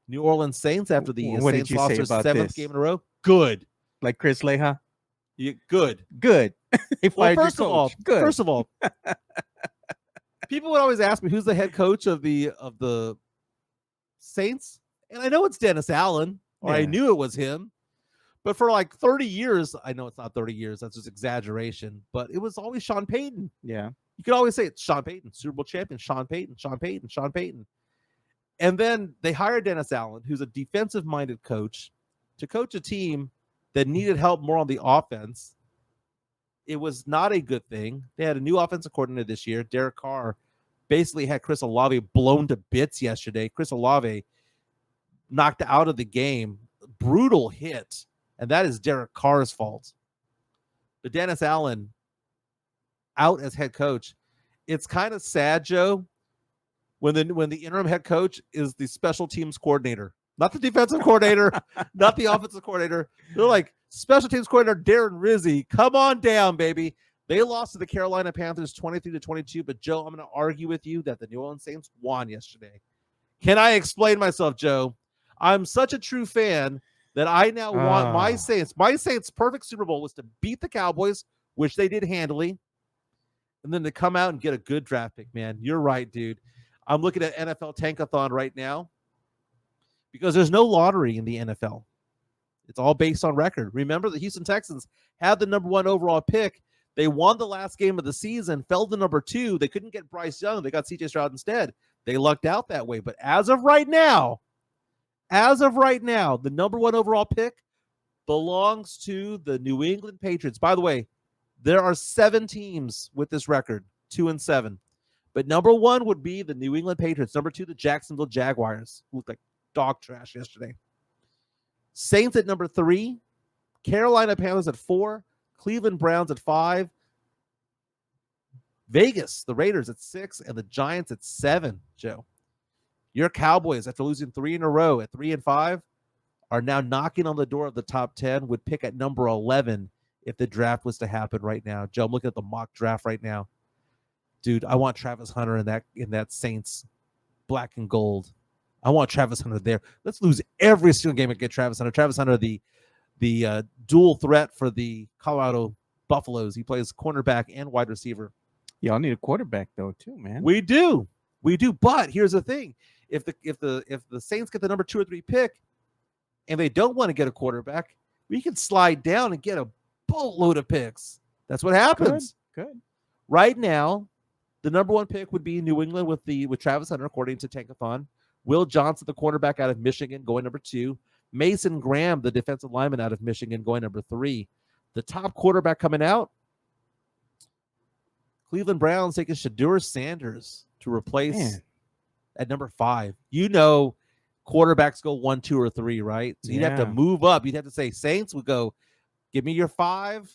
New Orleans Saints after the Saints lost their 7th game in a row. Good. Like Chris Leha? Yeah, good. Good. They fired First your of all, coach. Good. First of all, people would always ask me who's the head coach of the Saints, and I know it's Dennis Allen, or I knew it was him. But for like 30 years, I know it's not 30 years, that's just exaggeration, but it was always Sean Payton. Yeah. You could always say it's Sean Payton, Super Bowl champion, Sean Payton, Sean Payton, Sean Payton. And then they hired Dennis Allen, who's a defensive-minded coach, to coach a team that needed help more on the offense. It was not a good thing. They had a new offensive coordinator this year. Derek Carr basically had Chris Olave blown to bits yesterday. Chris Olave knocked out of the game. Brutal hit. And that is Derek Carr's fault. But Dennis Allen out as head coach. It's kind of sad, Joe, when the interim head coach is the special teams coordinator. Not the defensive coordinator, not the offensive coordinator. They're like, special teams coordinator Darren Rizzi, come on down, baby. They lost to the Carolina Panthers 23-22, but Joe, I'm going to argue with you that the New Orleans Saints won yesterday. Can I explain myself, Joe? I'm such a true fan that I now want my Saints' perfect Super Bowl was to beat the Cowboys, which they did handily, and then to come out and get a good draft pick, man. You're right, dude. I'm looking at NFL Tankathon right now because there's no lottery in the NFL. It's all based on record. Remember, the Houston Texans had the number 1 overall pick. They won the last game of the season, fell to number 2. They couldn't get Bryce Young. They got C.J. Stroud instead. They lucked out that way. But as of right now, the number 1 overall pick belongs to the New England Patriots. By the way, there are 7 teams with this record, 2-7. But number 1 would be the New England Patriots. Number 2, the Jacksonville Jaguars. Looked like dog trash yesterday. Saints at number 3. Carolina Panthers at 4. Cleveland Browns at 5. Vegas, the Raiders at 6. And the Giants at 7, Joe. Your Cowboys, after losing 3 in a row at 3 and 5, are now knocking on the door of the top 10, would pick at number 11 if the draft was to happen right now. Joe, I'm looking at the mock draft right now. Dude, I want Travis Hunter in that Saints black and gold. I want Travis Hunter there. Let's lose every single game and get Travis Hunter. Travis Hunter, the dual threat for the Colorado Buffaloes. He plays cornerback and wide receiver. Y'all need a quarterback, though, too, man. We do. But here's the thing. if the Saints get the number 2 or 3 pick, and they don't want to get a quarterback, we can slide down and get a boatload of picks. That's what happens. Good. Right now, the number 1 pick would be New England with Travis Hunter, according to Tankathon. Will Johnson, the cornerback out of Michigan, going number 2. Mason Graham, the defensive lineman out of Michigan, going number 3. The top quarterback coming out, Cleveland Browns taking Shadur Sanders to replace at number 5. You know, quarterbacks go 1, 2, or 3, right? So you'd have to move up. You'd have to say, Saints would go, give me your 5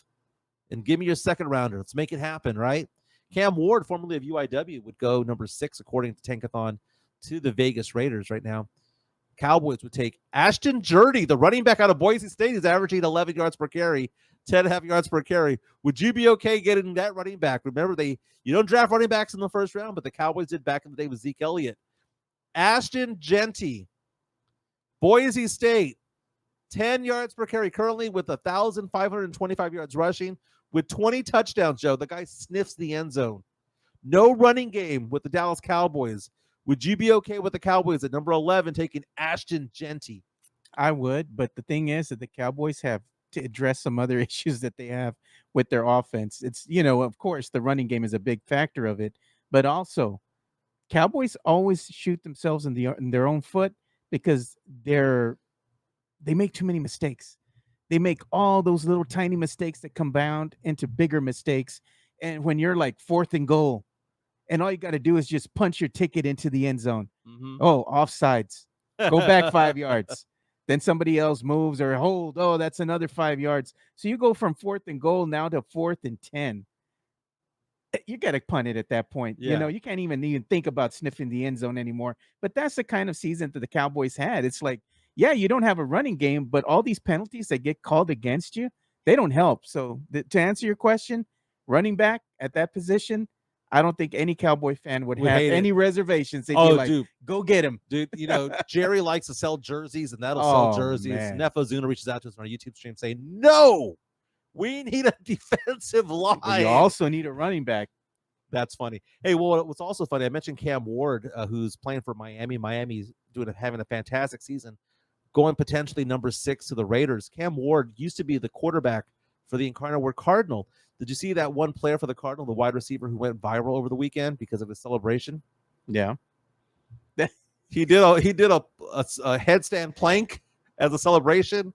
and give me your second rounder. Let's make it happen, right? Cam Ward, formerly of UIW, would go number 6, according to Tankathon, to the Vegas Raiders right now. Cowboys would take Ashton Jurdy, the running back out of Boise State. He's averaging 11 yards per carry, 10.5 yards per carry. Would you be okay getting that running back? Remember, you don't draft running backs in the first round, but the Cowboys did back in the day with Zeke Elliott. Ashton Genty, Boise State, 10 yards per carry, currently with 1,525 yards rushing, with 20 touchdowns, Joe. The guy sniffs the end zone. No running game with the Dallas Cowboys. Would you be okay with the Cowboys at number 11 taking Ashton Genty? I would, but the thing is that the Cowboys have to address some other issues that they have with their offense. It's, of course, the running game is a big factor of it, but also Cowboys always shoot themselves in their own foot because they make too many mistakes. They make all those little tiny mistakes that compound into bigger mistakes. And when you're like 4th and goal, and all you got to do is just punch your ticket into the end zone. Mm-hmm. Oh, offsides. Go back 5 yards. Then somebody else moves or hold. Oh, that's another 5 yards. So you go from 4th and goal now to 4th and 10. You got to punt it at that point. Yeah. You can't even think about sniffing the end zone anymore. But that's the kind of season that the Cowboys had. It's like, yeah, you don't have a running game, but all these penalties that get called against you, they don't help. So to answer your question, running back at that position, I don't think any Cowboy fan would have any reservations. They'd be like, dude, go get him. Dude, Jerry likes to sell jerseys, and that'll sell jerseys. Nefozuna reaches out to us on our YouTube stream saying, no, we need a defensive line. But you also need a running back. That's funny. Hey, well, what's also funny, I mentioned Cam Ward, who's playing for Miami. Miami's having a fantastic season, going potentially number 6 to the Raiders. Cam Ward used to be the quarterback for the Incarnate Word Cardinal. Did you see that one player for the Cardinal, the wide receiver who went viral over the weekend because of his celebration? Yeah. He did a headstand plank as a celebration.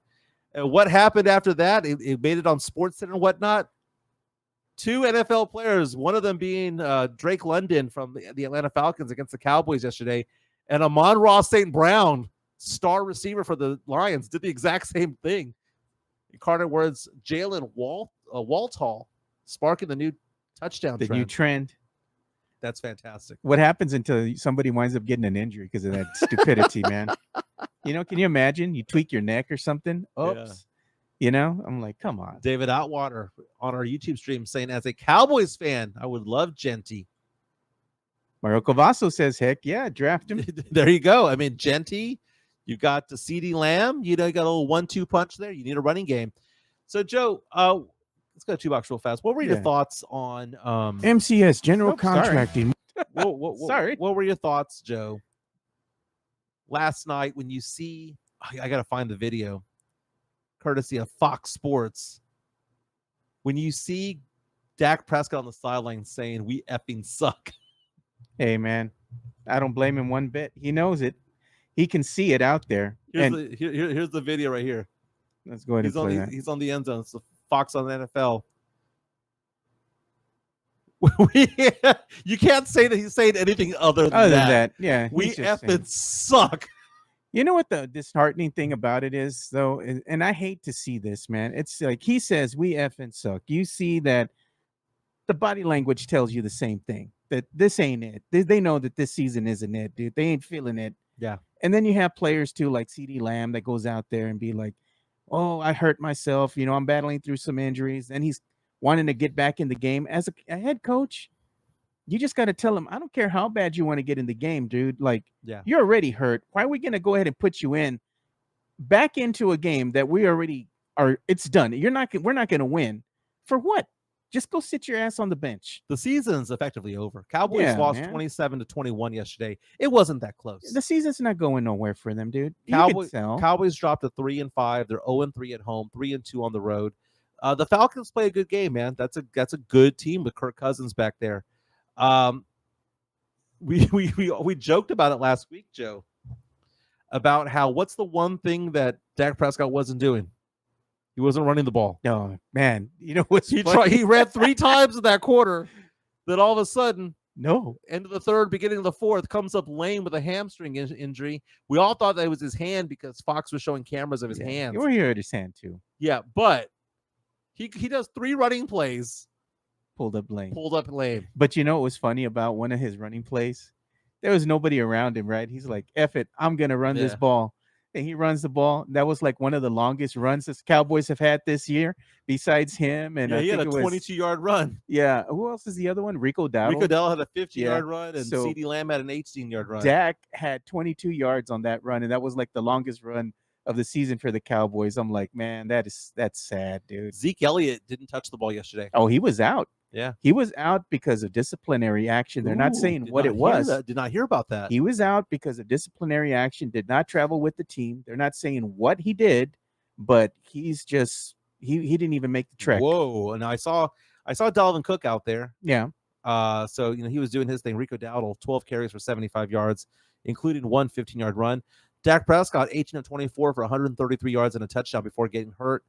And what happened after that? It made it on SportsCenter and whatnot. 2 NFL players, one of them being Drake London from the Atlanta Falcons against the Cowboys yesterday, and Amon-Ra St. Brown, star receiver for the Lions, did the exact same thing. Incarnate Word's Jalen Walthall sparking the new touchdown trend. New trend. That's fantastic. What happens until somebody winds up getting an injury because of that stupidity, man? Can you imagine? You tweak your neck or something. Oops. Yeah. I'm like, come on. David Outwater on our YouTube stream saying, as a Cowboys fan, I would love Genty. Mario Cavasso says, heck yeah, draft him. There you go. I mean, Genty, you got the CeeDee Lamb. You got a little 1-2 punch there. You need a running game. So, Joe, let's go 2 box real fast. What were your thoughts on MCS General Contracting? Sorry. What were your thoughts, Joe, last night when you see? I got to find the video, courtesy of Fox Sports. When you see Dak Prescott on the sideline saying, "We effing suck." Hey, man, I don't blame him one bit. He knows it. He can see it out there. Here's the video right here. Let's go ahead and play that. He's on the end zone. It's the Fox on the NFL. You can't say that he's saying anything other than that. Yeah, we effing suck. You know what the disheartening thing about it is, though, and I hate to see this, man. It's like he says, we effing suck. You see that the body language tells you the same thing, that this ain't it. They know that this season isn't it, dude. They ain't feeling it. Yeah. And then you have players, too, like CeeDee Lamb that goes out there and be like, oh, I hurt myself. I'm battling through some injuries. And he's wanting to get back in the game. As a head coach, you just got to tell him, I don't care how bad you want to get in the game, dude. Like, you're already hurt. Why are we going to go ahead and put you back into a game that we already are? It's done. We're not going to win. For what? Just go sit your ass on the bench. The season's effectively over. Cowboys Yeah, lost man. 27-21 yesterday. It wasn't that close. The season's not going nowhere for them, dude. You can tell. Cowboys dropped to 3-5. They're 0-3 at home, 3-2 on the road. The Falcons play a good game, man. That's a good team with Kirk Cousins back there. We joked about it last week, Joe, about how what's the one thing that Dak Prescott wasn't doing? He wasn't running the ball. Oh man, you know what's He ran 3 times in that quarter. Then all of a sudden, end of the third, beginning of the fourth, comes up lame with a hamstring injury. We all thought that it was his hand because Fox was showing cameras of his hands. You were here at his hand too. Yeah, but he does 3 running plays. Pulled up lame. But you know what was funny about one of his running plays? There was nobody around him, right? He's like, F it, I'm going to run this ball. And he runs the ball. That was like one of the longest runs the Cowboys have had this year, besides him. And he had a 22-yard run. Yeah. Who else is the other one? Rico Dowdle. Rico Dowdle had a 50-yard run, and CeeDee Lamb had an 18-yard run. Dak had 22 yards on that run, and that was like the longest run of the season for the Cowboys. I'm like, man, that's sad, dude. Zeke Elliott didn't touch the ball yesterday. Oh, he was out. Yeah. He was out because of disciplinary action. They're not saying what it was. Did not hear about that. He was out because of disciplinary action, did not travel with the team. They're not saying what he did, but he's just he didn't even make the trek. Whoa. And I saw Dalvin Cook out there. Yeah. So he was doing his thing. Rico Dowdle, 12 carries for 75 yards, including one 15-yard run. Dak Prescott, 18 of 24 for 133 yards and a touchdown before getting hurt.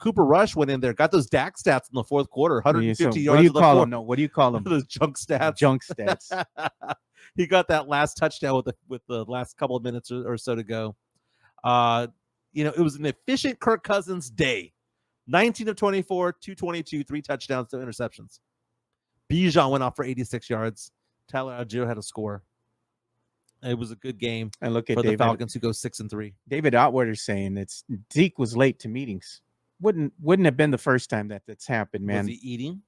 Cooper Rush went in there, got those Dak stats in the fourth quarter, 150 yards. What do you call them? No, what do you call them? Those junk stats. Junk stats. He got that last touchdown with the last couple of minutes or so to go. It was an efficient Kirk Cousins day. 19 of 24, 222, 3 touchdowns, 2 interceptions. Bijan went off for 86 yards. Tyler Algier had a score. It was a good game and look at for the Falcons, who go 6-3. David Otwater's saying that Zeke was late to meetings. Wouldn't have been the first time that's happened, man. Was he eating?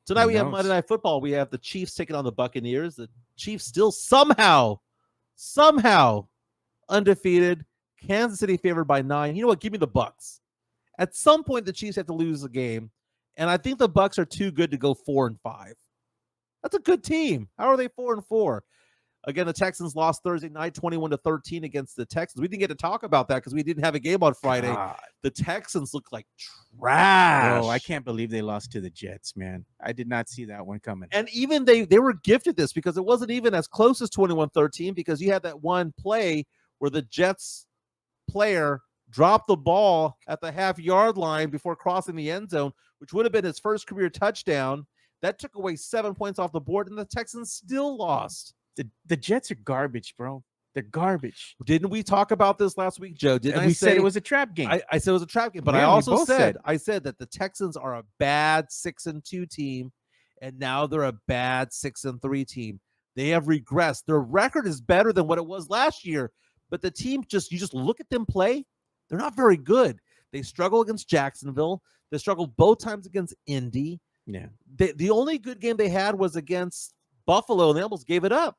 Tonight we have Monday Night Football. We have the Chiefs taking on the Buccaneers. The Chiefs still somehow undefeated. Kansas City favored by 9. You know what? Give me the Bucs. At some point, the Chiefs have to lose a game, and I think the Bucs are too good to go 4-5. That's a good team. How are they 4-4? Again, the Texans lost Thursday night, 21-13 against the Texans. We didn't get to talk about that because we didn't have a game on Friday. God. The Texans look like trash. Oh, I can't believe they lost to the Jets, man. I did not see that one coming. And even they were gifted this because it wasn't even as close as 21-13 because you had that one play where the Jets player dropped the ball at the half-yard line before crossing the end zone, which would have been his first career touchdown. That took away 7 points off the board, and the Texans still lost. The Jets are garbage, bro. They're garbage. Didn't we talk about this last week, Joe? Didn't we say it was a trap game? I said it was a trap game, but Yeah, I also said that the Texans are a bad 6-2 team, and now they're a bad 6-3 team. They have regressed. Their record is better than what it was last year, but the team you just look at them play. They're not very good. They struggle against Jacksonville. They struggled both times against Indy. Yeah. The only good game they had was against Buffalo, and they almost gave it up.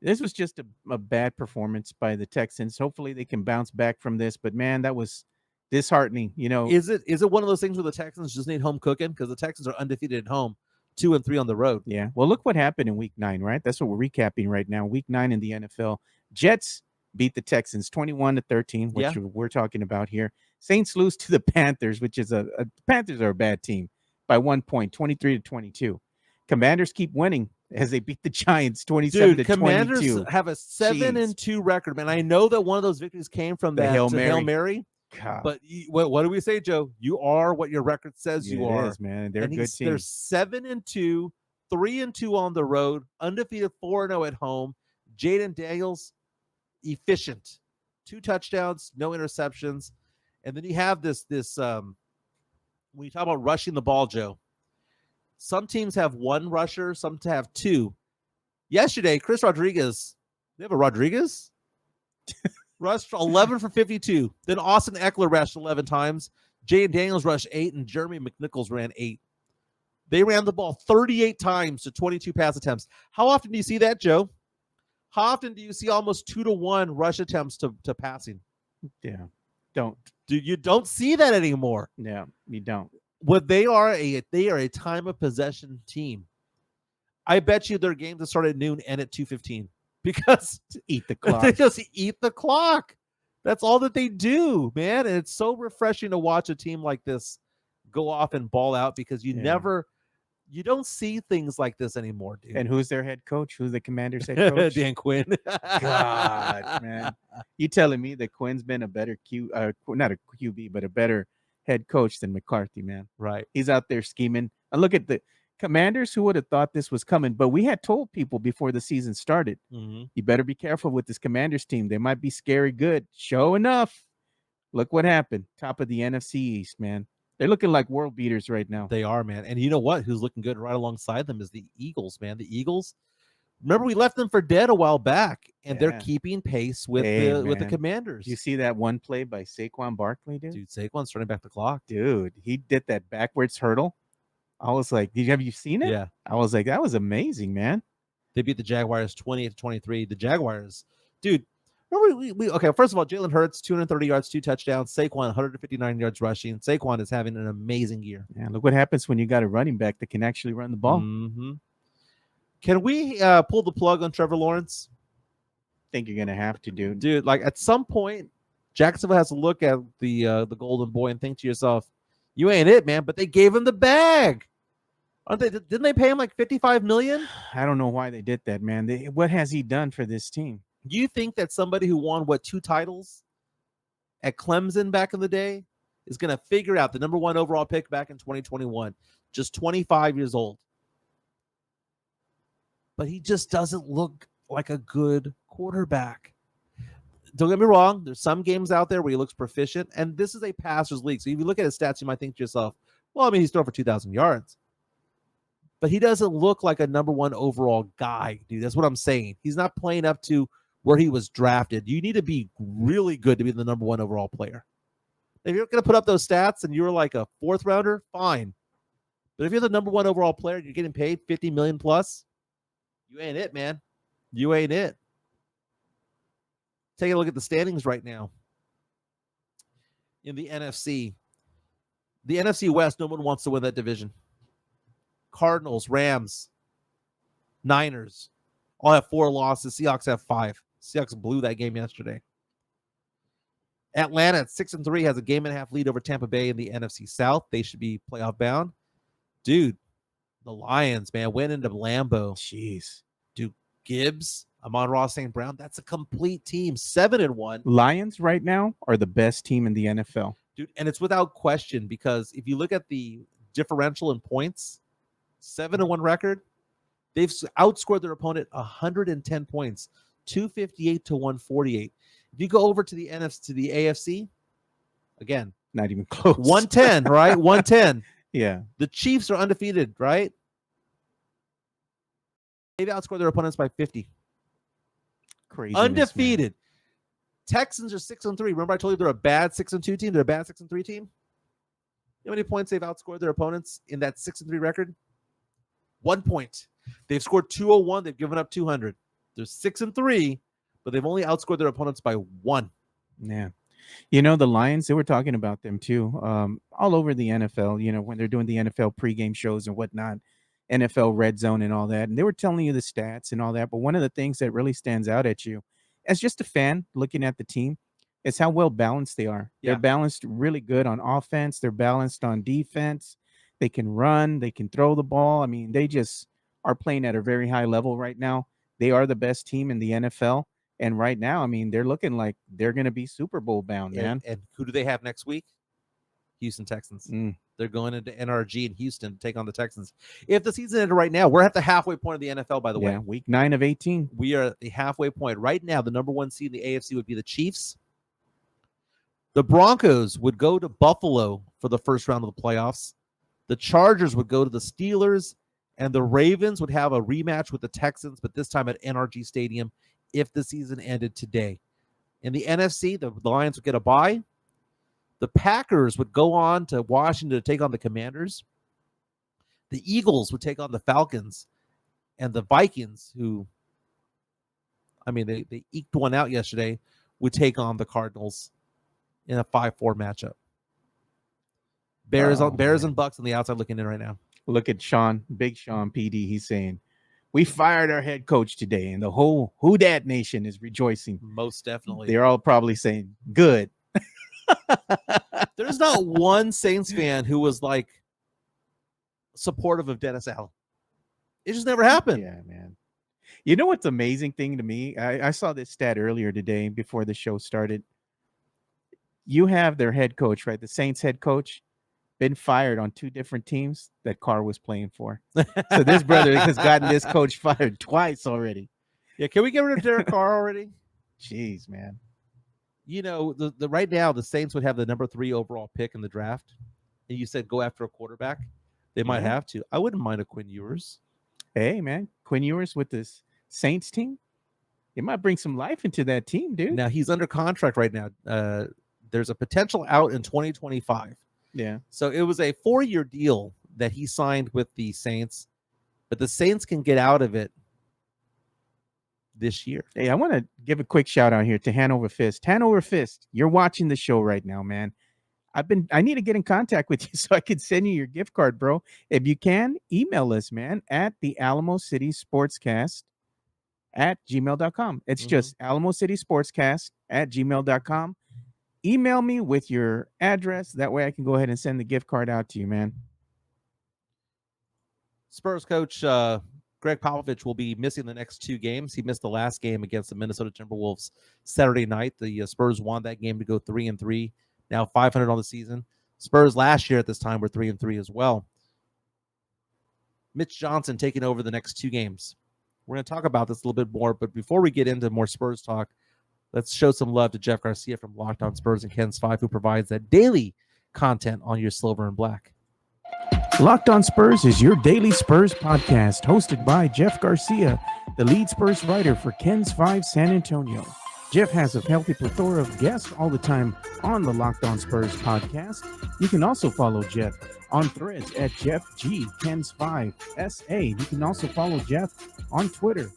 This was just a bad performance by the Texans. Hopefully they can bounce back from this. But, man, that was disheartening. Is it one of those things where the Texans just need home cooking? Because the Texans are undefeated at home, 2-3 on the road. Yeah. Well, look what happened in Week 9, right? That's what we're recapping right now. Week 9 in the NFL. Jets beat the Texans 21-13, which we're talking about here. Saints lose to the Panthers, which is Panthers are a bad team, by 1 point, 23-22. Commanders keep winning as they beat the Giants 27-22. Commanders have a 7-2 record, man. I know that one of those victories came from the that Hail Mary. God. But what do we say, Joe? You are what your record says you are. It is, man. They're a good team. They're 7-2, 3-2 on the road, undefeated 4-0 at home. Jaden Daniels, efficient. 2 touchdowns, no interceptions. And then you have this when you talk about rushing the ball, Joe, some teams have 1 rusher, some have 2. Yesterday, Chris Rodriguez, they have a Rodriguez? Rushed 11 for 52. Then Austin Eckler rushed 11 times. Jaden Daniels rushed 8, and Jeremy McNichols ran 8. They ran the ball 38 times to 22 pass attempts. How often do you see that, Joe? How often do you see almost 2-to-1 rush attempts to passing? Yeah. You don't see that anymore. Yeah, you don't. they are a time of possession team. I bet you their games that start at noon end at 2:15 because Eat the clock. they just eat the clock. That's all that they do, man. And it's so refreshing to watch a team like this go off and ball out because you don't see things like this anymore, dude. And who's their head coach? Who's the Commanders' head coach? Dan Quinn. God, man. You telling me that Quinn's been a better not a QB, but a better head coach than McCarthy, man. Right. He's out there scheming. And look at the Commanders. Who would have thought this was coming? But we had told people before the season started, you better be careful with this Commanders team. They might be scary good. Sure enough, look what happened. Top of the NFC East, man. They're looking like world beaters right now. They are, man. And you know what? Who's looking good right alongside them is the Eagles, man. The Eagles. Remember, we left them for dead a while back, and they're keeping pace with the Commanders. You see that one play by Saquon Barkley, dude? Dude, Saquon's turning back the clock. Dude, he did that backwards hurdle. I was like, have you seen it? Yeah. I was like, that was amazing, man. They beat the Jaguars 28-23. The Jaguars, dude. Remember okay, first of all, Jalen Hurts, 230 yards, 2 touchdowns. Saquon, 159 yards rushing. Saquon is having an amazing year. Yeah, look what happens when you got a running back that can actually run the ball. Mm-hmm. Can we pull the plug on Trevor Lawrence? Think you're gonna have to, dude. Dude, like at some point, Jacksonville has to look at the Golden Boy and think to yourself, "You ain't it, man." But they gave him the bag. Aren't they? Didn't they pay him like $55 million? I don't know why they did that, man. What has he done for this team? Do you think that somebody who won 2 titles at Clemson back in the day is going to figure out the number 1 overall pick back in 2021, just 25 years old? But he just doesn't look like a good quarterback. Don't get me wrong. There's some games out there where he looks proficient, and this is a passer's league. So if you look at his stats, you might think to yourself, well, I mean, he's thrown for 2,000 yards. But he doesn't look like a number 1 overall guy, dude. That's what I'm saying. He's not playing up to where he was drafted. You need to be really good to be the number 1 overall player. If you're going to put up those stats and you're like a 4th rounder, fine. But if you're the number 1 overall player and you're getting paid $50 million plus, you ain't it, man. You ain't it. Take a look at the standings right now. In the NFC. The NFC West, no one wants to win that division. Cardinals, Rams, Niners all have 4 losses. Seahawks have 5. Seahawks blew that game yesterday. Atlanta at 6-3 has a 1.5 lead over Tampa Bay in the NFC South. They should be playoff bound. Dude, the Lions, man, went into Lambeau. Jeez. Dude, Gibbs, Amon-Ra St. Brown, that's a complete team. 7-1. Lions right now are the best team in the NFL. Dude, and it's without question because if you look at the differential in points, 7-1 record, they've outscored their opponent 110 points, 258 to 148. If you go over to the NFC, to the AFC, again, not even close. 110, right? 110. Yeah. The Chiefs are undefeated, right? They've outscored their opponents by 50. Crazy. Undefeated. Texans are 6-3. Remember I told you they're a bad 6-2 team? They're a bad 6-3 team? You know how many points they've outscored their opponents in that 6-3 record? 1 point. They've scored 201. They've given up 200. They're 6-3, but they've only outscored their opponents by 1. Yeah. You know, the Lions, they were talking about them too, all over the NFL, you know, when they're doing the NFL pregame shows and whatnot, NFL Red Zone and all that. And they were telling you the stats and all that. But one of the things that really stands out at you as just a fan looking at the team is how well balanced they are. Yeah. They're balanced really good on offense. They're balanced on defense. They can run. They can throw the ball. I mean, they just are playing at a very high level right now. They are the best team in the NFL. And right now, I mean, they're looking like they're going to be Super Bowl bound, man. And who do they have next week? Houston Texans. They're going into NRG in Houston to take on the Texans. If the season ended right now, we're at the halfway point of the NFL, by the way. Week 9 of 18. We are at the halfway point. Right now, the number 1 seed in the AFC would be the Chiefs. The Broncos would go to Buffalo for the first round of the playoffs. The Chargers would go to the Steelers. And the Ravens would have a rematch with the Texans, but this time at NRG Stadium if the season ended today. In the NFC, the Lions would get a bye. The Packers would go on to Washington to take on the Commanders. The Eagles would take on the Falcons. And the Vikings, who, I mean, they eked one out yesterday, would take on the Cardinals in a 5-4 matchup. Bears man. and Bucks on the outside looking in right now. Look at Sean, Big Sean PD. He's saying, we fired our head coach today, and the whole Who Dat Nation is rejoicing. Most definitely. They're all probably saying, good. There's not one Saints fan who was like supportive of Dennis Allen. It just never happened. Yeah, man. You know what's amazing thing to me? I saw this stat earlier today before the show started. You have their head coach, right? The Saints head coach been fired on 2 different teams that Carr was playing for. So this brother has gotten this coach fired twice already. Yeah, can we get rid of Derek Carr already? Jeez, man. You know, the right now the Saints would have the number 3 overall pick in the draft, and you said go after a quarterback. They might have to. I wouldn't mind a Quinn Ewers. Hey, man, Quinn Ewers with this Saints team, it might bring some life into that team, dude. Now he's under contract right now. There's a potential out in 2025. Yeah. So it was a 4-year deal that he signed with the Saints, but the Saints can get out of it this year. Hey, I want to give a quick shout out here to Hanover Fist. Hanover Fist, you're watching the show right now, man. I need to get in contact with you so I can send you your gift card, bro. If you can, email us, man, at the Alamo City Sportscast at gmail.com. It's just Alamo City Sportscast at gmail.com. Email me with your address. That way I can go ahead and send the gift card out to you, man. Spurs coach Gregg Popovich will be missing the next 2 games. He missed the last game against the Minnesota Timberwolves Saturday night. The Spurs won that game to go 3-3, now 500 on the season. Spurs last year at this time were 3-3 as well. Mitch Johnson taking over the next 2 games. We're going to talk about this a little bit more, but before we get into more Spurs talk, let's show some love to Jeff Garcia from Locked On Spurs and Ken's 5, who provides that daily content on your silver and black. Locked On Spurs is your daily Spurs podcast, hosted by Jeff Garcia, the lead Spurs writer for Ken's 5 San Antonio. Jeff has a healthy plethora of guests all the time on the Locked On Spurs podcast. You can also follow Jeff on Threads at JeffG10s5SA. You can also follow Jeff on Twitter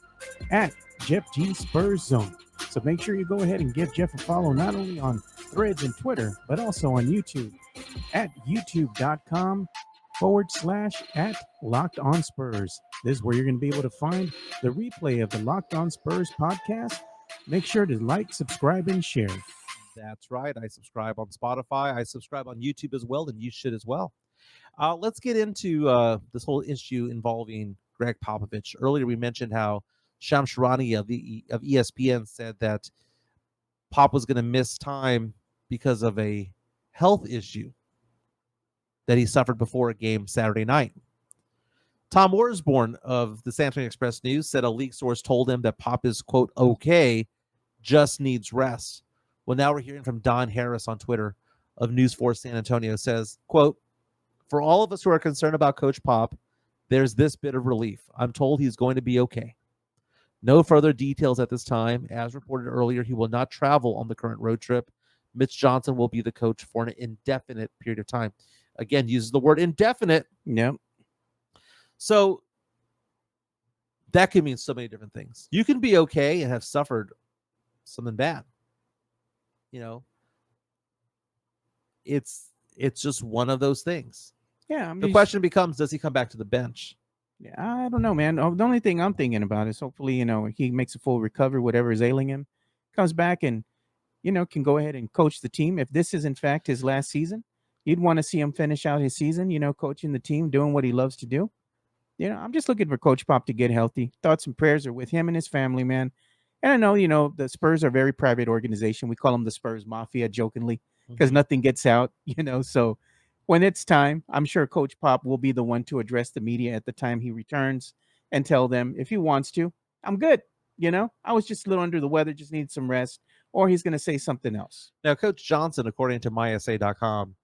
at JeffGSpursZone. So make sure you go ahead and give Jeff a follow not only on Threads and Twitter, but also on YouTube at youtube.com/@LockedOnSpurs. This is where you're going to be able to find the replay of the Locked On Spurs podcast. Make sure to like, subscribe, and share. That's right. I subscribe on Spotify. I subscribe on YouTube as well, and you should as well. Let's get into this whole issue involving Gregg Popovich. Earlier, we mentioned how Shams Charania of ESPN said that Pop was going to miss time because of a health issue that he suffered before a game Saturday night. Tom Worsborn of the San Antonio Express News said a league source told him that Pop is, quote, okay, just needs rest. Well, now we're hearing from Don Harris on Twitter of News 4 San Antonio, says, quote, for all of us who are concerned about Coach Pop, there's this bit of relief. I'm told he's going to be okay. No further details at this time. As reported earlier, he will not travel on the current road trip. Mitch Johnson will be the coach for an indefinite period of time. Again, uses the word indefinite. Yep. So that could mean so many different things. You can be okay and have suffered something bad. You know, it's just one of those things. Yeah. The question becomes, does he come back to the bench? Yeah, I don't know, man. The only thing I'm thinking about is hopefully, he makes a full recovery, whatever is ailing him, comes back and, can go ahead and coach the team. If this is, in fact, his last season, you'd want to see him finish out his season, coaching the team, doing what he loves to do. I'm just looking for Coach Pop to get healthy. Thoughts and prayers are with him and his family, man. And I know, the Spurs are a very private organization. We call them the Spurs Mafia jokingly because nothing gets out, so when it's time, I'm sure Coach Pop will be the one to address the media at the time he returns and tell them if he wants to, I'm good. I was just a little under the weather, just need some rest, or he's going to say something else. Now, Coach Johnson, according to mysa.com,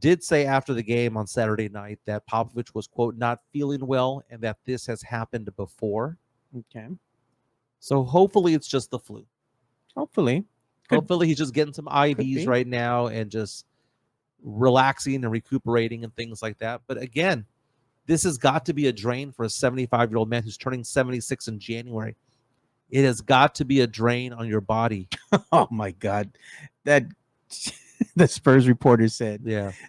did say after the game on Saturday night that Popovich was, quote, not feeling well and that this has happened before. Okay. So hopefully it's just the flu. Hopefully he's just getting some IVs right now and just relaxing and recuperating and things like that. But again, this has got to be a drain for a 75-year-old man who's turning 76 in January. It has got to be a drain on your body. Oh my God. That the Spurs reporter said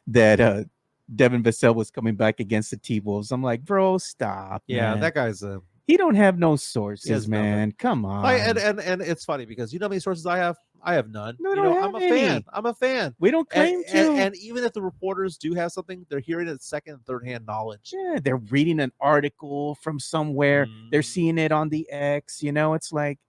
that Devin Vassell was coming back against the T-Wolves. I'm like, bro, stop. Yeah, man. that guy's He don't have no He sources, has nothing. man. Come on. and it's funny because you know how many sources I have? I have none. No, You don't know, have I'm a any. fan. I'm a fan. We don't claim to. And even if the reporters do have something, they're hearing it second and third hand knowledge. Yeah, they're reading an article from somewhere. They're seeing it on the X. You know, it's like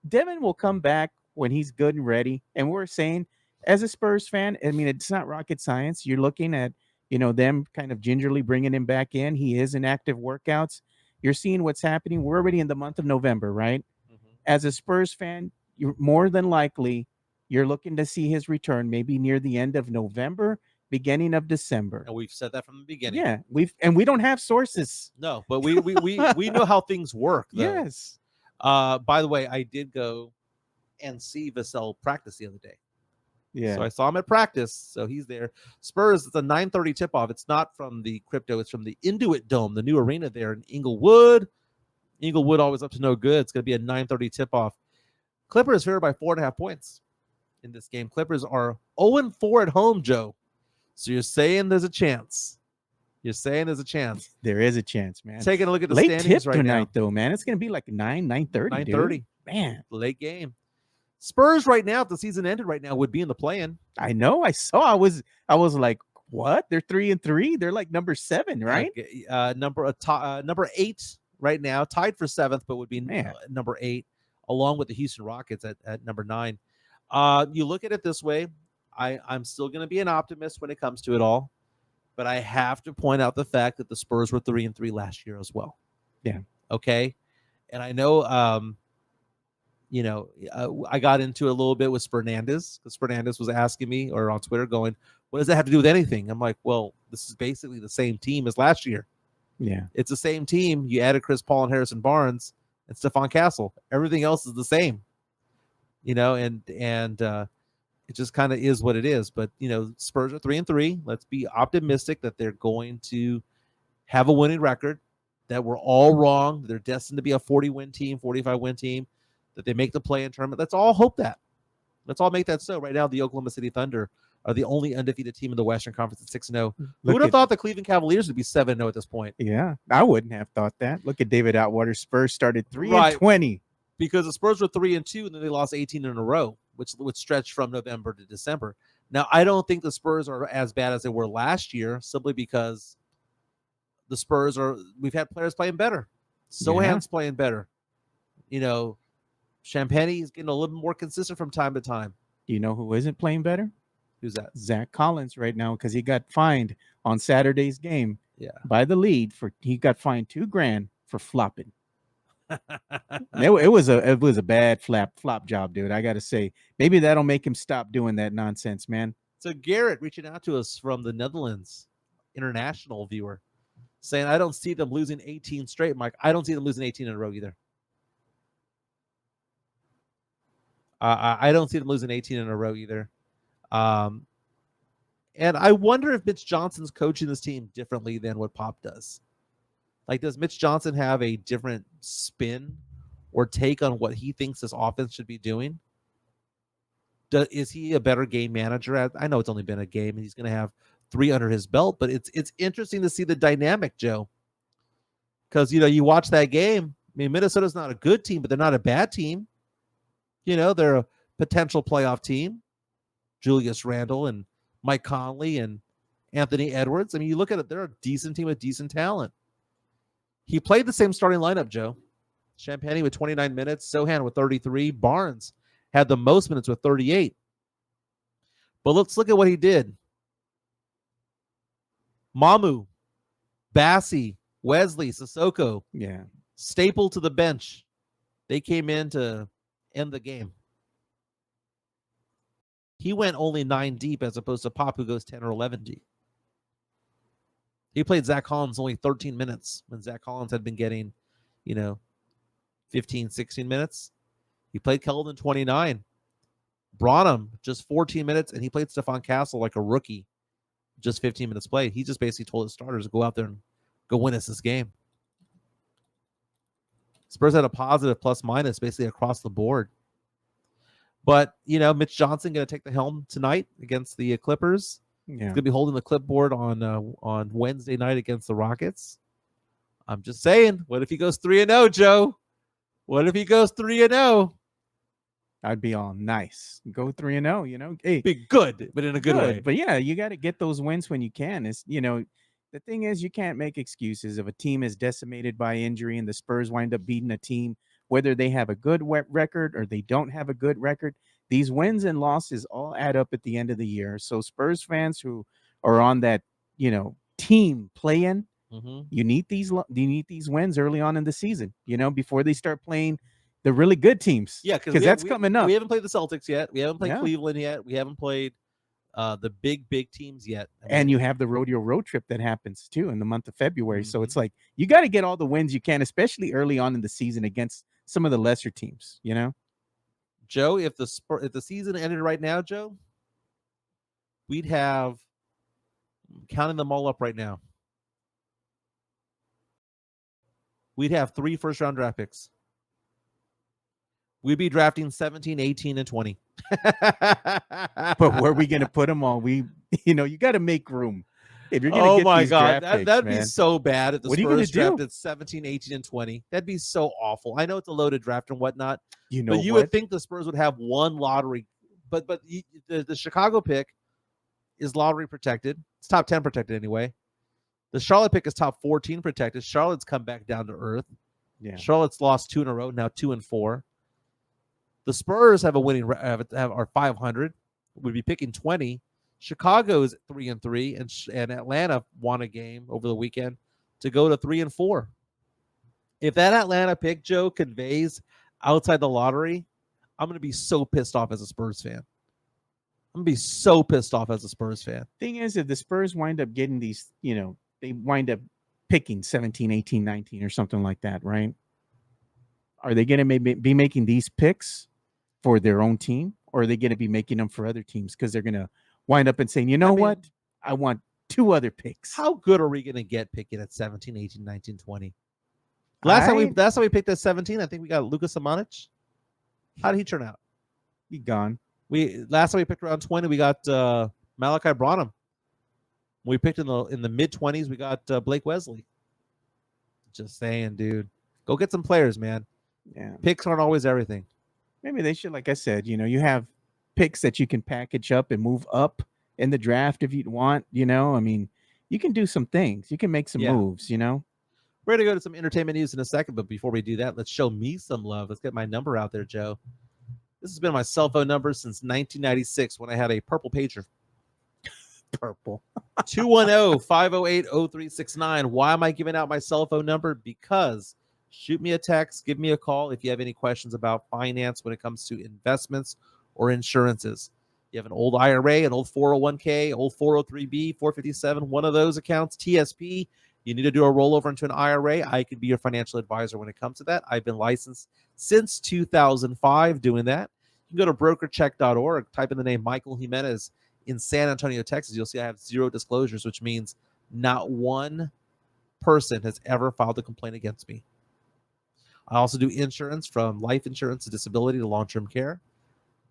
Devin will come back when he's good and ready. And we're saying, as a Spurs fan, I mean, it's not rocket science. You're looking at, you know, them kind of gingerly bringing him back in. He is in active workouts. You're seeing what's happening. We're already in the month of November, right? As a Spurs fan, you're more than likely you're looking to see his return maybe near the end of November, beginning of December. And we've said that from the beginning. Yeah, we don't have sources. No, but we know how things work. Though. Yes. By the way, I did go and see Vassell practice the other day. Yeah. So I saw him at practice. So he's there. Spurs, it's a 9:30 tip-off. It's not from the Crypto. It's from the Indefinitely Dome, the new arena there in Inglewood. Inglewood always up to no good. It's going to be a 9:30 tip-off. Clippers favored by 4.5 points in this game. Clippers are 0-4 at home, Joe. So you're saying there's a chance. You're saying there's a chance. There is a chance, man. Taking a look at the late standings tip right tonight, now. though, man. It's going to be like 9:30. 9:30. Man, late game. Spurs right now, if the season ended right now, would be in the play-in. I know. I saw. I was like, what? They're 3-3. They're like number 7, right? Number 8 right now, tied for 7th, but would be number 8, along with the Houston Rockets at number 9. You look at it this way. I'm still going to be an optimist when it comes to it all, but I have to point out the fact that the Spurs were 3-3 last year as well. Yeah. Okay. And I know, I got into it a little bit with Fernandez because Fernandez was asking me or on Twitter going, what does that have to do with anything? I'm like, well, this is basically the same team as last year. Yeah. It's the same team. You added Chris Paul and Harrison Barnes and Stephon Castle. Everything else is the same, and it just kind of is what it is. But, Spurs are 3-3. Let's be optimistic that they're going to have a winning record, that we're all wrong. They're destined to be a 40-win team, 45-win team, that they make the play-in tournament. Let's all hope that. Let's all make that so. Right now, the Oklahoma City Thunder are the only undefeated team in the Western Conference at 6-0. Who would have thought the Cleveland Cavaliers would be 7-0 at this point? Yeah, I wouldn't have thought that. Look at David Atwater. Spurs started 3-20. Because the Spurs were 3-2, and then they lost 18 in a row, which would stretch from November to December. Now, I don't think the Spurs are as bad as they were last year, simply because the Spurs we've had players playing better. Sohan's playing better. Champagny is getting a little more consistent from time to time. You know who isn't playing better? Who's that? Zach Collins right now, because he got fined on Saturday's game by the lead he got fined $2,000 for flopping. It was a bad flop job, dude. I got to say, maybe that'll make him stop doing that nonsense, man. So Garrett reaching out to us from the Netherlands, international viewer, saying, I don't see them losing 18 straight, Mike. I don't see them losing 18 in a row either. I don't see them losing 18 in a row either. And I wonder if Mitch Johnson's coaching this team differently than what Pop does. Like, does Mitch Johnson have a different spin or take on what he thinks this offense should be doing? Is he a better game manager? I know it's only been a game, and he's going to have 3 under his belt, but it's interesting to see the dynamic, Joe. Because, you watch that game. I mean, Minnesota's not a good team, but they're not a bad team. They're a potential playoff team. Julius Randle and Mike Conley and Anthony Edwards. I mean, you look at it, they're a decent team with decent talent. He played the same starting lineup, Joe. Champagny with 29 minutes, Sohan with 33, Barnes had the most minutes with 38. But let's look at what he did. Mamu, Bassi, Wesley, Sissoko, stapled to the bench. They came in to end the game. He went only 9 deep as opposed to Pop, who goes 10 or 11 deep. He played Zach Collins only 13 minutes when Zach Collins had been getting, 15, 16 minutes. He played Keldon 29. Branham just 14 minutes, and he played Stephon Castle like a rookie, just 15 minutes played. He just basically told his starters to go out there and go win us this game. Spurs had a positive plus-minus basically across the board. But, Mitch Johnson going to take the helm tonight against the Clippers. Yeah. He's gonna be holding the clipboard on Wednesday night against the Rockets. I'm just saying, what if he goes 3-0, Joe? What if he goes 3-0? I'd be all nice. Go 3-0, Hey, Be good, but in a good way. But yeah, you got to get those wins when you can. The thing is, you can't make excuses if a team is decimated by injury and the Spurs wind up beating a team, whether they have a good record or they don't have a good record. These wins and losses all add up at the end of the year. So Spurs fans who are on that, team play-in, you need these wins early on in the season, before they start playing the really good teams. Yeah, because that's coming up. We haven't played the Celtics yet. We haven't played Yeah. Cleveland yet. We haven't played the big teams yet. And you have the rodeo road trip that happens too in the month of February. So it's like you got to get all the wins you can, especially early on in the season against some of the lesser teams. Joe, if the season ended right now, Joe, we'd have, counting them all up right now, we'd have 3 first-round draft picks. We'd be drafting 17, 18, and 20. But where are we going to put them all? You got to make room. If you're going to oh get my these God, draft picks, that'd man. be so bad if the What are you gonna Spurs do? drafted 17, 18, and 20. That'd be so awful. I know it's a loaded draft and whatnot, But you would think the Spurs would have one lottery, but the Chicago pick is lottery protected. It's top 10 protected anyway. The Charlotte pick is top 14 protected. Charlotte's come back down to earth. Yeah. Charlotte's lost 2 in a row, now 2-4. The Spurs have a winning are 500. Would be picking 20. Chicago's 3-3, and Atlanta won a game over the weekend to go to 3-4. If that Atlanta pick, Joe, conveys outside the lottery, I'm going to be so pissed off as a Spurs fan. I'm going to be so pissed off as a Spurs fan. Thing is, if the Spurs wind up getting these, they wind up picking 17, 18, 19 or something like that, right? Are they going to be making these picks for their own team, or are they going to be making them for other teams because they're going to wind up and saying, what? I want 2 other picks. How good are we going to get picking at 17, 18, 19, 20? Last time we picked at 17, I think we got Luka Samanic. How did he turn out? He gone. Last time we picked around 20, we got Malachi Branham. When we picked in the mid-20s, we got Blake Wesley. Just saying, dude. Go get some players, man. Yeah. Picks aren't always everything. Maybe they should, like I said, you have picks that you can package up and move up in the draft if you want, you can do some things. You can make some moves, We're going to go to some entertainment news in a second, but before we do that, let's show me some love. Let's get my number out there, Joe. This has been my cell phone number since 1996 when I had a purple pager. Purple. 210-508-0369. Why am I giving out my cell phone number? Because shoot me a text, give me a call if you have any questions about finance when it comes to investments or insurances. You have an old IRA, an old 401k, old 403b, 457, one of those accounts, TSP. You need to do a rollover into an IRA. I could be your financial advisor when it comes to that. I've been licensed since 2005 doing that. You can go to brokercheck.org, type in the name Michael Jimenez in San Antonio, Texas. You'll see I have 0 disclosures, which means not one person has ever filed a complaint against me. I also do insurance, from life insurance to disability to long-term care.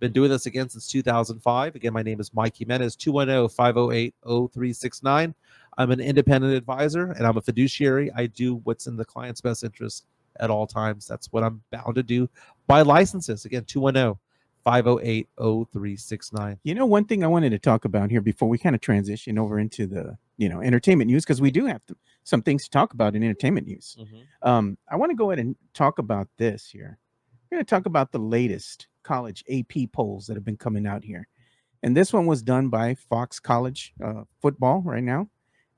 Been doing this again since 2005. Again, my name is Mike Jimenez, 210-508-0369. I'm an independent advisor, and I'm a fiduciary. I do what's in the client's best interest at all times. That's what I'm bound to do by licenses. Again, 210-508-0369. One thing I wanted to talk about here before we kind of transition over into the, entertainment news, because we do have some things to talk about in entertainment news. I want to go ahead and talk about this here. We're going to talk about the latest college AP polls that have been coming out here. And this one was done by Fox College Football right now.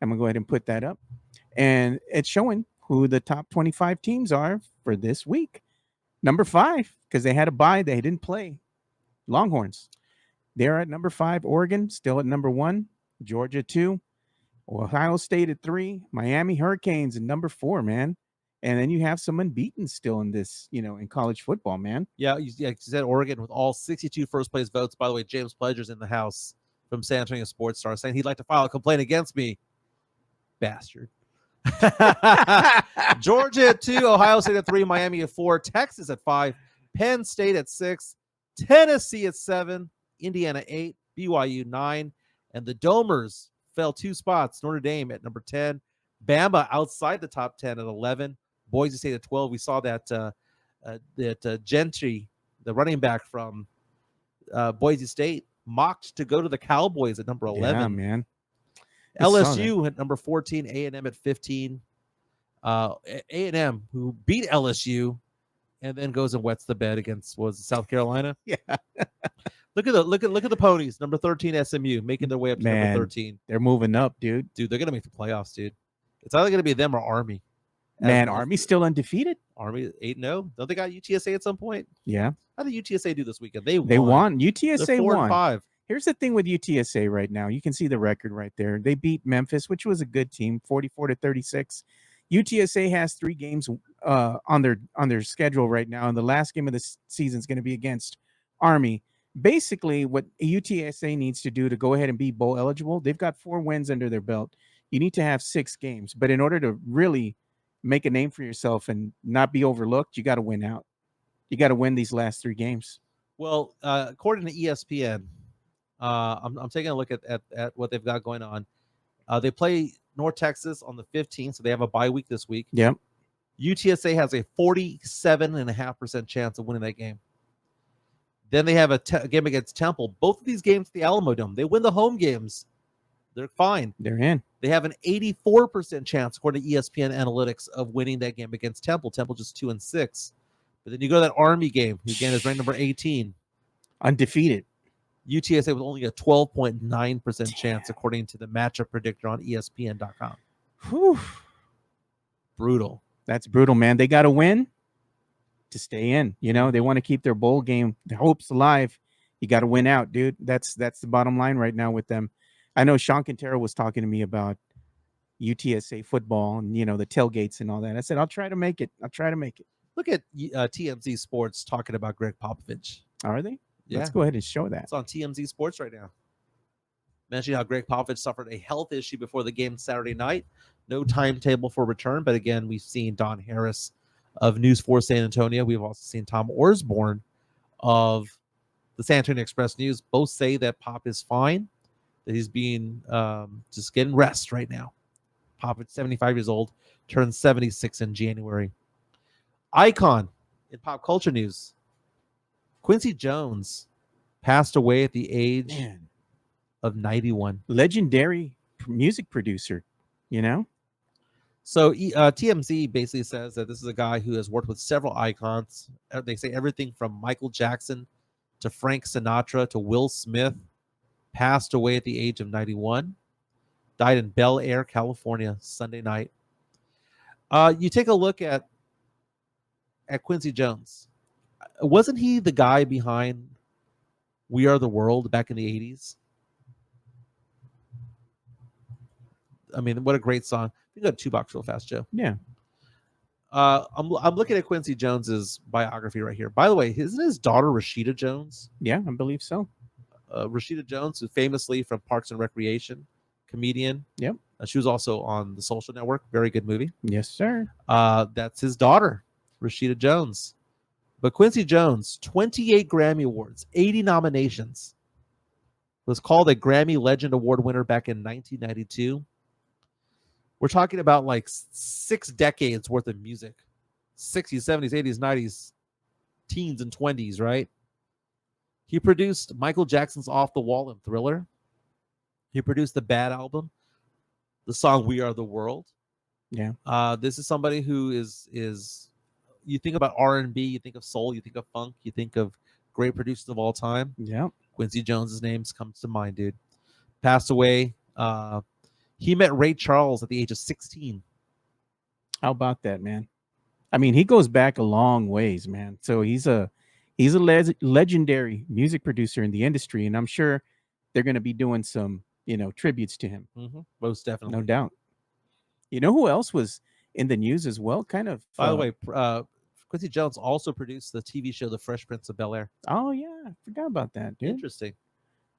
I'm going to go ahead and put that up. And it's showing who the top 25 teams are for this week. Number 5, because they had a bye, they didn't play. Longhorns. They're at number 5. Oregon, still at number 1. Georgia, 2. Ohio State at 3. Miami Hurricanes at number 4, man. And then you have some unbeaten still in this, in college football, man. Yeah, you said Oregon with all 62 first-place votes. By the way, James Pledger's in the house from San Antonio Sportscast saying he'd like to file a complaint against me. Bastard. Georgia at 2, Ohio State at 3, Miami at 4, Texas at 5, Penn State at 6, Tennessee at 7, Indiana 8, BYU 9, And the Domers fell 2 spots. Notre Dame at number 10. Bama outside the top 10 at 11. Boise State at 12. We saw that Gentry, the running back from Boise State, mocked to go to the Cowboys at number 11. Yeah, man. LSU at number 14. A&M at 15. A&M, who beat LSU and then goes and wets the bed against South Carolina. Yeah. Look at the ponies. Number 13 SMU making their way up to number 13. They're moving up, dude. Dude, they're gonna make the playoffs, dude. It's either gonna be them or Army. Man, Army's still undefeated. Army 8-0. Don't they got UTSA at some point? Yeah. How did UTSA do this weekend? They won. UTSA They're 4 won. and 5. Here's the thing with UTSA right now. You can see the record right there. They beat Memphis, which was a good team, 44-36. UTSA has 3 games on their schedule right now, and the last game of the season is going to be against Army. Basically, what UTSA needs to do to go ahead and be bowl eligible, they've got 4 wins under their belt. You need to have 6 games, but in order to really make a name for yourself and not be overlooked, you got to win out. You got to win these last 3 games. Well, according to ESPN, I'm taking a look at what they've got going on. They play North Texas on the 15th, so they have a bye week this week. Yep. UTSA has a 47.5% chance of winning that game. Then they have a game against Temple. Both of these games at the Alamo Dome. They win the home games. They're fine. They're in. They have an 84% chance, according to ESPN analytics, of winning that game against Temple. Temple just 2-6. But then you go to that Army game, who again is ranked number 18. Undefeated. UTSA with only a 12.9% chance, according to the matchup predictor on ESPN.com. Whew. Brutal. That's brutal, man. They got to win to stay in. You know, they want to keep their bowl game, their hopes alive. You got to win out, dude. That's the bottom line right now with them. I know Sean Quintero was talking to me about UTSA football and, you know, the tailgates and all that. I said, I'll try to make it. Look at TMZ Sports talking about Gregg Popovich. Are they? Yeah. Let's go ahead and show that. It's on TMZ Sports right now. Mentioning how Gregg Popovich suffered a health issue before the game Saturday night. No timetable for return. But again, we've seen Don Harris of News 4 San Antonio. We've also seen Tom Orsborn of the San Antonio Express News. Both say that Pop is fine, that he's being just getting rest right now. Pop is 75 years old, turned 76 in January. Icon in pop culture news. Quincy Jones passed away at the age of 91. Legendary music producer, you know? So TMZ basically says that this is a guy who has worked with several icons. They say everything from Michael Jackson to Frank Sinatra to Will Smith. Passed away at the age of 91. Died in Bel Air, California, Sunday night. You take a look at Quincy Jones. Wasn't he the guy behind We Are the World back in the 80s? I mean, what a great song. You got 2 bucks real fast, Joe. Yeah. I'm looking at Quincy Jones's biography right here. By the way, isn't his daughter Rashida Jones? Yeah, I believe so. Rashida Jones, who famously from Parks and Recreation, comedian. Yep. She was also on The Social Network. Very good movie. Yes, sir. That's his daughter, Rashida Jones. But Quincy Jones, 28 Grammy Awards, 80 nominations. Was called a Grammy Legend Award winner back in 1992. We're talking about like 6 decades worth of music. 60s, 70s, 80s, 90s, teens and 20s, right? He produced Michael Jackson's Off the Wall and Thriller. He produced the Bad album, the song We Are the World. Yeah. This is somebody who is you think about R&B, you think of soul, you think of funk, you think of great producers of all time. Yeah. Quincy Jones's name comes to mind, dude. Passed away. He met Ray Charles at the age of 16. How about that, man? I mean, he goes back a long ways, man. So he's a legendary music producer in the industry, and I'm sure they're going to be doing some, you know, tributes to him. Mm-hmm. Most definitely. No doubt. You know who else was in the news as well? Kind of. By the way, Quincy Jones also produced the TV show The Fresh Prince of Bel-Air. Oh, yeah. I forgot about that, dude. Interesting.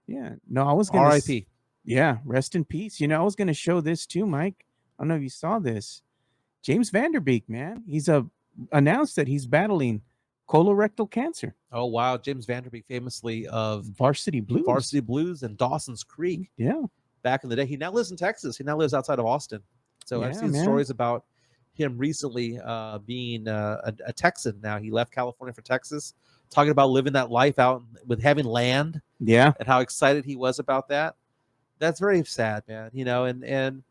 Yeah. No, I was going to... R.I.P. Yeah. Rest in peace. You know, I was going to show this too, Mike. I don't know if you saw this. James Vanderbeek, man. He's announced that he's battling colorectal cancer. Oh wow, James Vanderbeek, famously of Varsity Blues. and Dawson's Creek Yeah. back in the day. He now lives in Texas. He now lives outside of Austin. So I've Yeah, seen man. stories about him recently being a Texan. Now he left California for Texas, talking about living that life out with having land Yeah. and how excited he was about that. That's very sad, man. And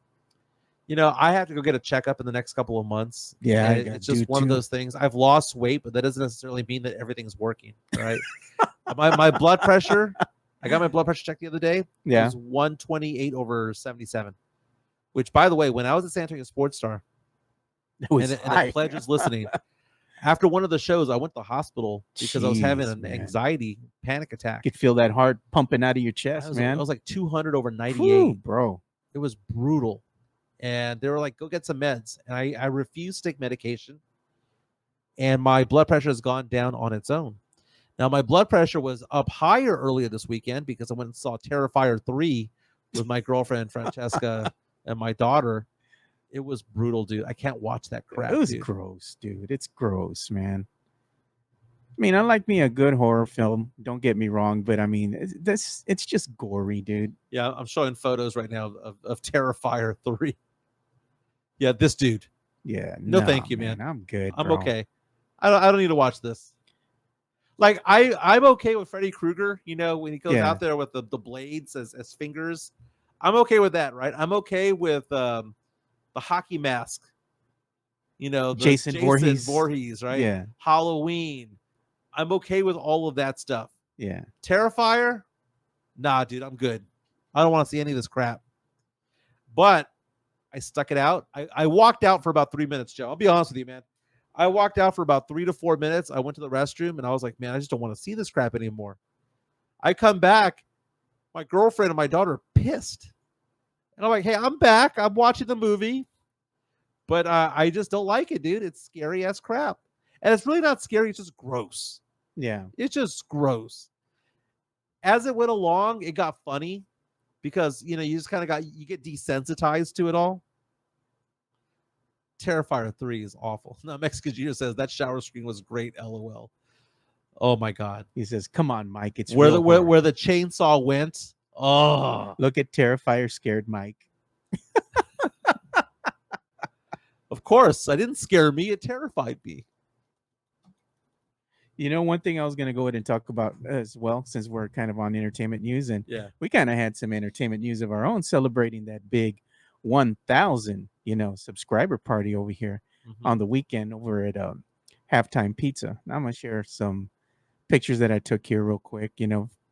I have to go get a checkup in the next couple of months. Yeah, And I gotta it's just do one of too. those things. I've lost weight, but that doesn't necessarily mean that everything's working, right? my blood pressure, I got my blood pressure checked the other day. It Yeah. was 128/77, which, by the way, when I was at San Antonio Sports Star, It was and high. the pledge is listening, after one of the shows, I went to the hospital because I was having Jeez, an man. anxiety panic attack. You could feel that heart pumping out of your chest, I man. was like 200/98. Whew, bro. It was brutal. And they were like, go get some meds. And I refused to take medication. And my blood pressure has gone down on its own. Now, my blood pressure was up higher earlier this weekend because I went and saw Terrifier 3 with my girlfriend, Francesca, and my daughter. It was brutal, dude. I can't watch that crap, It was dude. gross, dude. It's gross, man. I mean, I like me a good horror film. Don't get me wrong, but I mean, it's just gory, dude. Yeah, I'm showing photos right now of Terrifier 3. Yeah, this dude. Yeah. No, thank you, man. I'm good. I'm bro. okay. I don't need to watch this. Like I'm okay with Freddy Krueger, when he goes Yeah. out there with the blades as fingers. I'm okay with that, right? I'm okay with the hockey mask. The Jason Voorhees, right? Yeah. Halloween. I'm okay with all of that stuff. Yeah. Terrifier? Nah, dude, I'm good. I don't want to see any of this crap. But I stuck it out. I walked out for about 3 minutes, Joe. I'll be honest with you, man. I walked out for about 3 to 4 minutes. I went to the restroom and I was like, man, I just don't want to see this crap anymore. I come back. My girlfriend and my daughter are pissed. And I'm like, hey, I'm back. I'm watching the movie. But I just don't like it, dude. It's scary as crap. And it's really not scary. It's just gross. Yeah. It's just gross. As it went along, it got funny because, you just kind of you get desensitized to it all. Terrifier 3 is awful. Now, Mexican Junior says that shower screen was great, LOL. Oh my God. He says, come on, Mike. It's where real the horror. where the chainsaw went. Oh, Look at Terrifier scared Mike. of course. I didn't scare me. It terrified me. One thing I was going to go ahead and talk about as well, since we're kind of on entertainment news, and Yeah. we kind of had some entertainment news of our own celebrating that big 1,000, subscriber party over here on the weekend over at Halftime Pizza. Now I'm going to share some pictures that I took here real quick,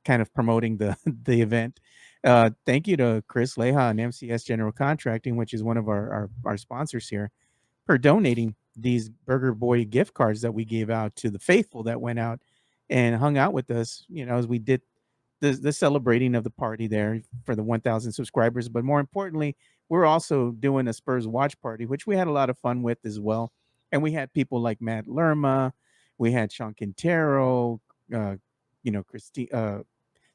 kind of promoting the event. Thank you to Chris Leha and MCS General Contracting, which is one of our sponsors here, for donating these Burger Boy gift cards that we gave out to the faithful that went out and hung out with us, as we did the celebrating of the party there for the 1,000 subscribers. But more importantly, we're also doing a Spurs watch party, which we had a lot of fun with as well. And we had people like Matt Lerma, we had Sean Quintero,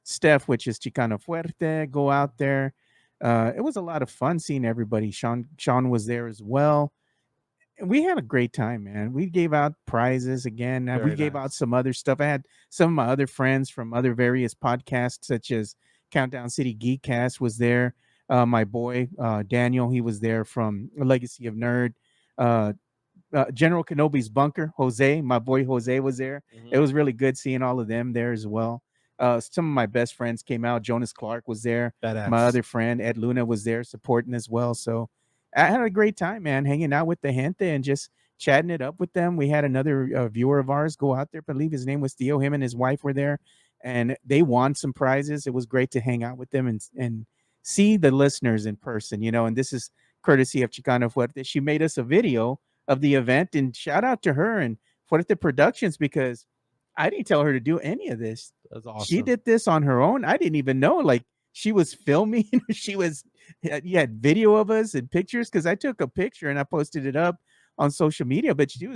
Steph, which is Chicano Fuerte, go out there. It was a lot of fun seeing everybody. Sean was there as well. We had a great time, man. We gave out prizes again. Very We gave nice. out some other stuff. I had some of my other friends from other various podcasts, such as Countdown City Geekcast was there. My boy, Daniel, he was there from Legacy of Nerd. General Kenobi's Bunker, Jose, my boy Jose was there. It was really good seeing all of them there as well. Some of my best friends came out. Jonas Clark was there. Badass. My other friend, Ed Luna, was there supporting as well. So I had a great time, man, hanging out with the gente and just chatting it up with them. We had another viewer of ours go out there. I believe his name was Theo. Him and his wife were there, and they won some prizes. It was great to hang out with them and see the listeners in person, and this is courtesy of Chicano Fuerte. She made us a video of the event, and shout out to her and Fuerte Productions, because I didn't tell her to do any of this. That's awesome. She did this on her own. I didn't even know, like, she was filming. You had video of us and pictures, because I took a picture and I posted it up on social media, but she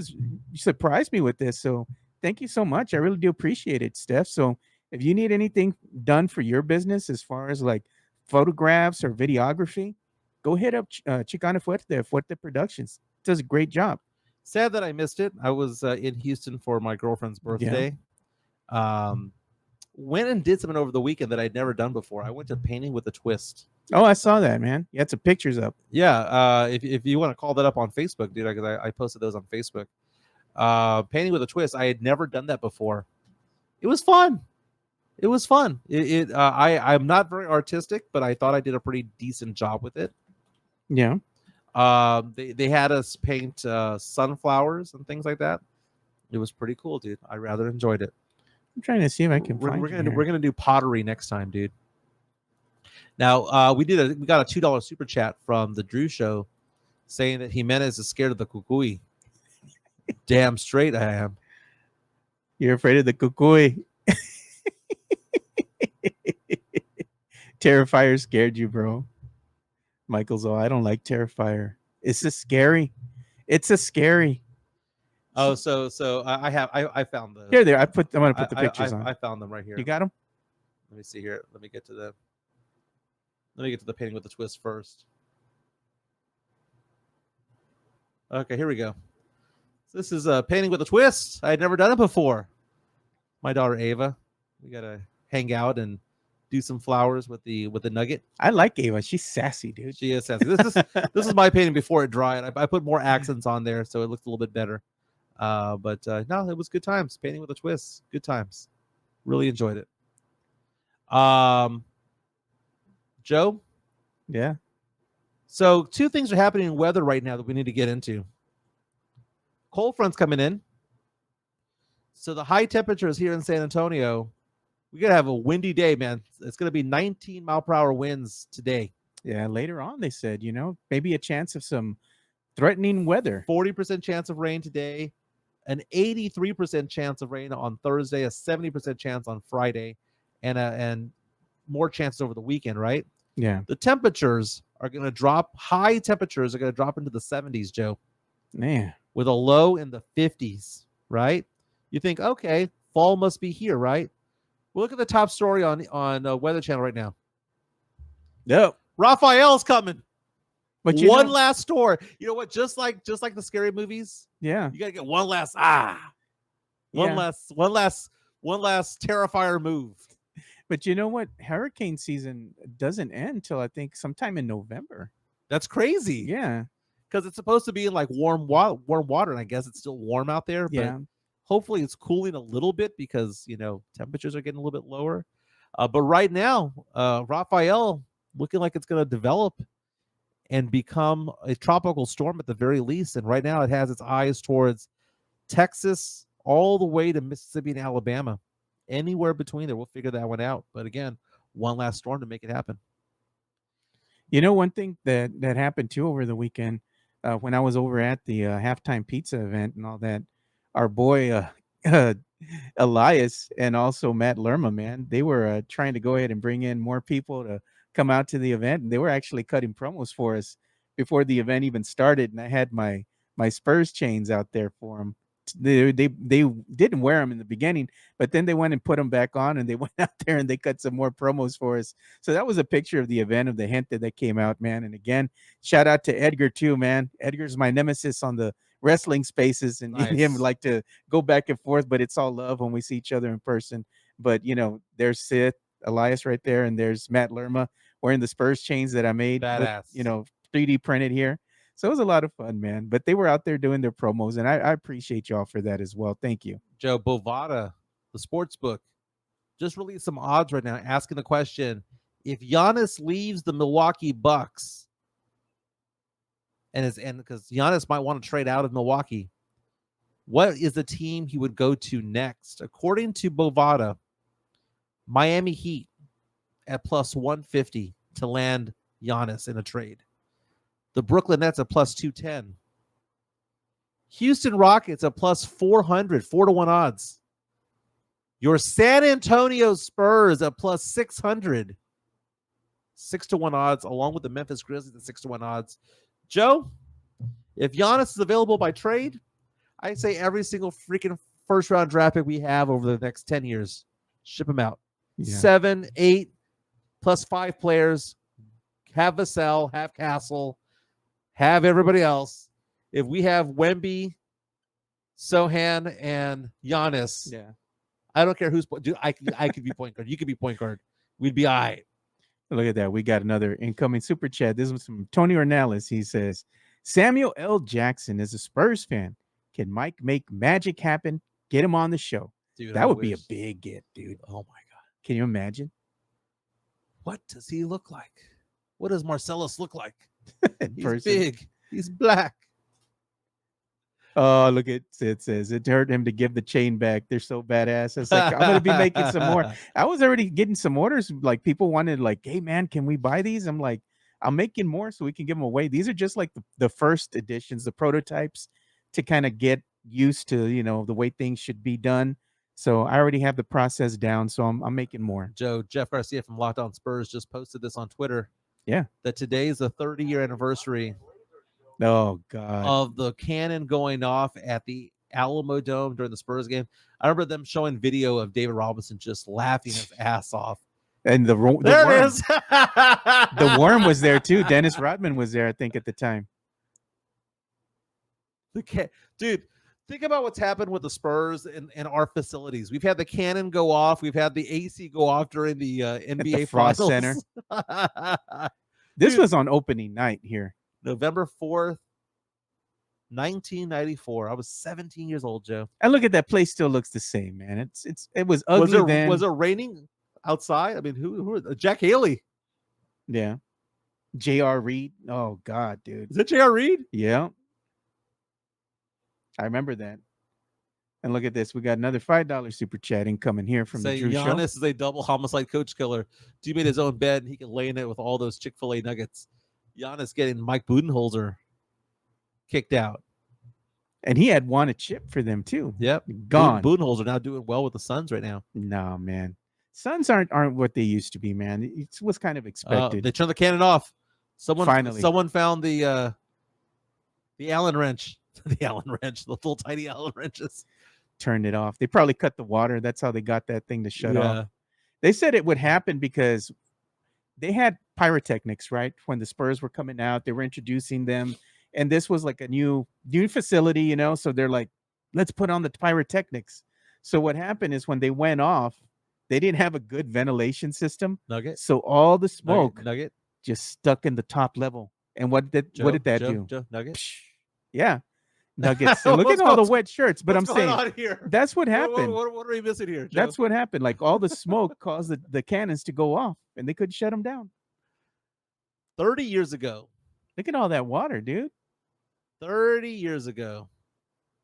surprised me with this. So thank you so much. I really do appreciate it, Steph. So if you need anything done for your business as far as like photographs or videography, go hit up Chicano Fuerte Productions. Does a great job. Sad that I missed it. I was in Houston for my girlfriend's birthday. Went and did something over the weekend that I'd never done before. I went to painting with a twist. Oh, I saw that, man. You had some pictures up. Yeah, if you want to call that up on Facebook, dude, because I posted those on Facebook. Painting with a twist. I had never done that before. It was fun. It was fun. I'm not very artistic, but I thought I did a pretty decent job with it. Yeah. They had us paint sunflowers and things like that. It was pretty cool, dude. I rather enjoyed it. I'm trying to see if I can find We're gonna do pottery next time, dude. Now we got a $2 super chat from the Drew Show, saying that Jimenez is scared of the kukui. Damn straight I am. You're afraid of the kukui. Terrifier scared you, bro. Michael's all, I don't like Terrifier. It's a scary. It's a scary. Oh, so I found the Here, there. I'm gonna put the pictures on. I found them right here. You got them? Let me see here. Let me get to the painting with the twist first. Okay, here we go. So this is painting with a twist. I had never done it before. My daughter Ava. We gotta hang out and do some flowers with the nugget. I like Ava. She's sassy, dude. She is sassy. This is my painting before it dried. I put more accents on there so it looked a little bit better. But no, it was good times. Painting with a twist. Good times. Really enjoyed it. Joe? Yeah. So two things are happening in weather right now that we need to get into. Cold front's coming in. So the high temperatures here in San Antonio, we're going to have a windy day, man. It's going to be 19 mile per hour winds today. Yeah, later on they said, maybe a chance of some threatening weather. 40% chance of rain today, an 83% chance of rain on Thursday, a 70% chance on Friday, and more chances over the weekend, right? Yeah. The temperatures are going to drop. High temperatures are going to drop into the 70s, Joe. Man. With a low in the 50s, right? You think, okay, fall must be here, right? Well, look at the top story on Weather Channel right now. No. Raphael's coming. But one last story. You know what? Just like the scary movies. Yeah. You gotta get one last one last Terrifier move. But you know what? Hurricane season doesn't end till I think sometime in November. That's crazy. Yeah. Because it's supposed to be in like warm water, and I guess it's still warm out there. Yeah. But hopefully it's cooling a little bit because temperatures are getting a little bit lower. But right now, Raphael looking like it's going to develop and become a tropical storm at the very least. And right now it has its eyes towards Texas all the way to Mississippi and Alabama. Anywhere between there, we'll figure that one out. But again, one last storm to make it happen. One thing that happened too over the weekend, when I was over at the halftime pizza event and all that, our boy Elias and also Matt Lerma, man, they were trying to go ahead and bring in more people to come out to the event, and they were actually cutting promos for us before the event even started. And I had my Spurs chains out there for them. They didn't wear them in the beginning, but then they went and put them back on, and they went out there and they cut some more promos for us. So that was a picture of the event, of the hint that came out, man. And again, shout out to Edgar too, man. Edgar's my nemesis on the wrestling spaces, and Nice. him like to go back and forth, but it's all love when we see each other in person. But there's Sith Elias right there, and there's Matt Lerma wearing the Spurs chains that I made. Badass. With, 3D printed here. So it was a lot of fun, man. But they were out there doing their promos, and I appreciate y'all for that as well. Thank you. Joe, Bovada, the sports book, just released some odds right now asking the question, if Giannis leaves the Milwaukee Bucks, and because Giannis might want to trade out of Milwaukee, what is the team he would go to next? According to Bovada, Miami Heat at plus 150 to land Giannis in a trade. The Brooklyn Nets at plus 210. Houston Rockets at plus 400, 4-1 odds. Your San Antonio Spurs at plus 600, 6-1 odds, along with the Memphis Grizzlies at 6-1 odds. Joe, if Giannis is available by trade, I say every single freaking first round draft pick we have over the next 10 years, ship him out. Yeah. 7, 8, plus 5 players. Have Vassell, have Castle, have everybody else. If we have Wemby Sohan and Giannis. Yeah. I don't care who's dude. I could be point guard. You could be point guard. We'd be all right. Look at that. We got another incoming super chat. This was from Tony Ornelas. He says, Samuel L. Jackson is a Spurs fan. Can Mike make magic happen? Get him on the show. Dude, That would be a big get, dude. Oh my god. Can you imagine? What does he look like? What does Marcellus look like? In He's person. big. He's black. Oh, look at it says it hurt him to give the chain back. They're so badass. It's like I'm gonna be making some more. I was already getting some orders. Like people wanted, like, hey man, can we buy these? I'm like, I'm making more so we can give them away. These are just like the first editions, the prototypes, to kind of get used to, you know, the way things should be done. So I already have the process down. So I'm making more. Joe, Jeff Garcia from Locked On Spurs just posted this on Twitter. Yeah. That today is the 30-year anniversary Oh God. of the cannon going off at the Alamo Dome during the Spurs game. I remember them showing video of David Robinson just laughing his ass off. And the worm, There it is. the worm was there too. Dennis Rodman was there, I think, at the time. Dude, think about what's happened with the Spurs and our facilities. We've had the cannon go off. We've had the AC go off during the NBA Frost Finals. Center. This was on opening night here. November 4th, 1994. I was 17 years old, Joe. And look at that place, still looks the same, man. It was ugly then. Was it raining outside? I mean, who Jack Haley? Yeah. J.R. Reed. Oh God, dude. Is that J.R. Reed? Yeah. I remember that. And look at this. We got another $5 super chat incoming here from the Drew Show. Giannis is a double homicide coach killer. He made his own bed and he can lay in it with all those Chick-fil-A nuggets. Giannis getting Mike Budenholzer kicked out. And he had won a chip for them too. Yep. Gone. Budenholzer now doing well with the Suns right now. No, man. Suns aren't what they used to be, man. It was kind of expected. They turned the cannon off. Finally. Someone found the Allen wrench. The Allen wrench, the little tiny Allen wrenches. Turned it off. They probably cut the water. That's how they got that thing to shut off. They said it would happen because they had pyrotechnics, right? When the Spurs were coming out, they were introducing them. And this was like a new facility, you know? So they're like, let's put on the pyrotechnics. So what happened is when they went off, they didn't have a good ventilation system. Nugget. So all the smoke Nugget. just stuck in the top level. And what did that do? Joe, Nugget. Psh, yeah. Nuggets. And look at all the wet shirts. But I'm saying that's what happened. What are we missing here, Joe? That's what happened. Like all the smoke caused the cannons to go off and they couldn't shut them down. 30 years ago. Look at all that water, dude. 30 years ago.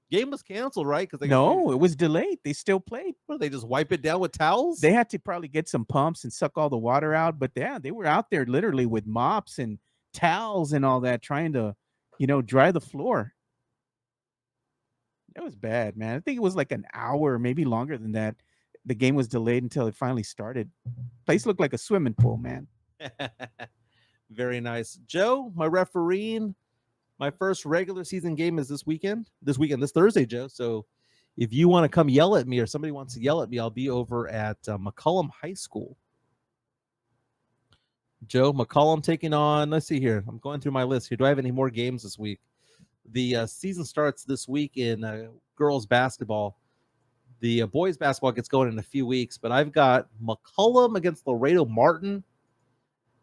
Game was canceled, right? Because it was delayed. They still played. What, they just wipe it down with towels? They had to probably get some pumps and suck all the water out. But yeah, they were out there literally with mops and towels and all that trying to, dry the floor. It was bad, man. I think it was like an hour, maybe longer than that. The game was delayed until it finally started. Place looked like a swimming pool, man. Very nice. Joe, my refereeing, my first regular season game is this Thursday, Joe. So if you want to come yell at me or somebody wants to yell at me, I'll be over at McCollum High School. Joe, McCollum taking on, let's see here. I'm going through my list here. Do I have any more games this week? The season starts this week in girls basketball. The boys basketball gets going in a few weeks, but I've got McCollum against Laredo Martin,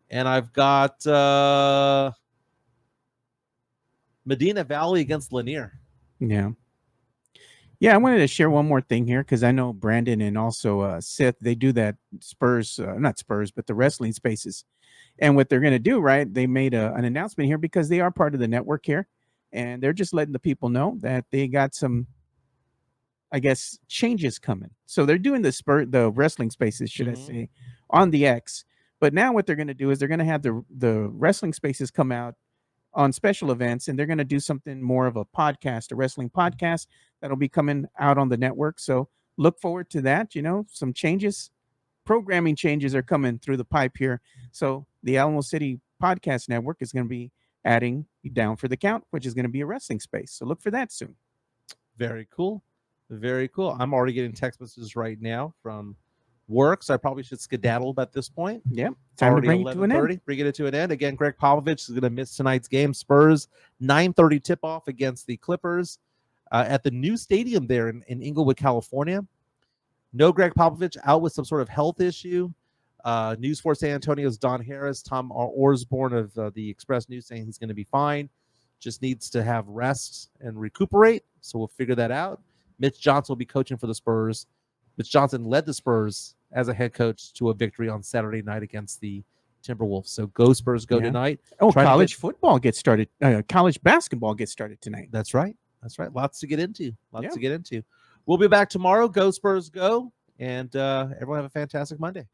and I've got Medina Valley against Lanier. Yeah. Yeah, I wanted to share one more thing here because I know Brandon and also Seth, they do that not Spurs, but the wrestling spaces. And what they're going to do, right, they made an announcement here because they are part of the network here. And they're just letting the people know that they got some, I guess, changes coming. So they're doing the wrestling spaces, should I say, on the X. But now what they're going to do is they're going to have the wrestling spaces come out on special events, and they're going to do something more of a podcast, a wrestling podcast that'll be coming out on the network. So look forward to that. Some changes, programming changes are coming through the pipe here. So the Alamo City Podcast Network is going to be adding Down for the Count, which is going to be a wrestling space. So look for that soon. Very cool. Very cool. I'm already getting text messages right now from work, so I probably should skedaddle at this point. Yeah. Time to bring it to an end. Bring it to an end. Again, Gregg Popovich is going to miss tonight's game. Spurs, 9:30 tip-off against the Clippers. at the new stadium there in Inglewood, California. No Gregg Popovich, out with some sort of health issue. News for San Antonio's Don Harris, Tom Orsborn of the Express News saying he's going to be fine. Just needs to have rest and recuperate. So we'll figure that out. Mitch Johnson will be coaching for the Spurs. Mitch Johnson led the Spurs as a head coach to a victory on Saturday night against the Timberwolves. So go Spurs, go tonight. Oh, college football gets started. College basketball gets started tonight. That's right. Lots to get into. We'll be back tomorrow. Go Spurs, go. And everyone have a fantastic Monday.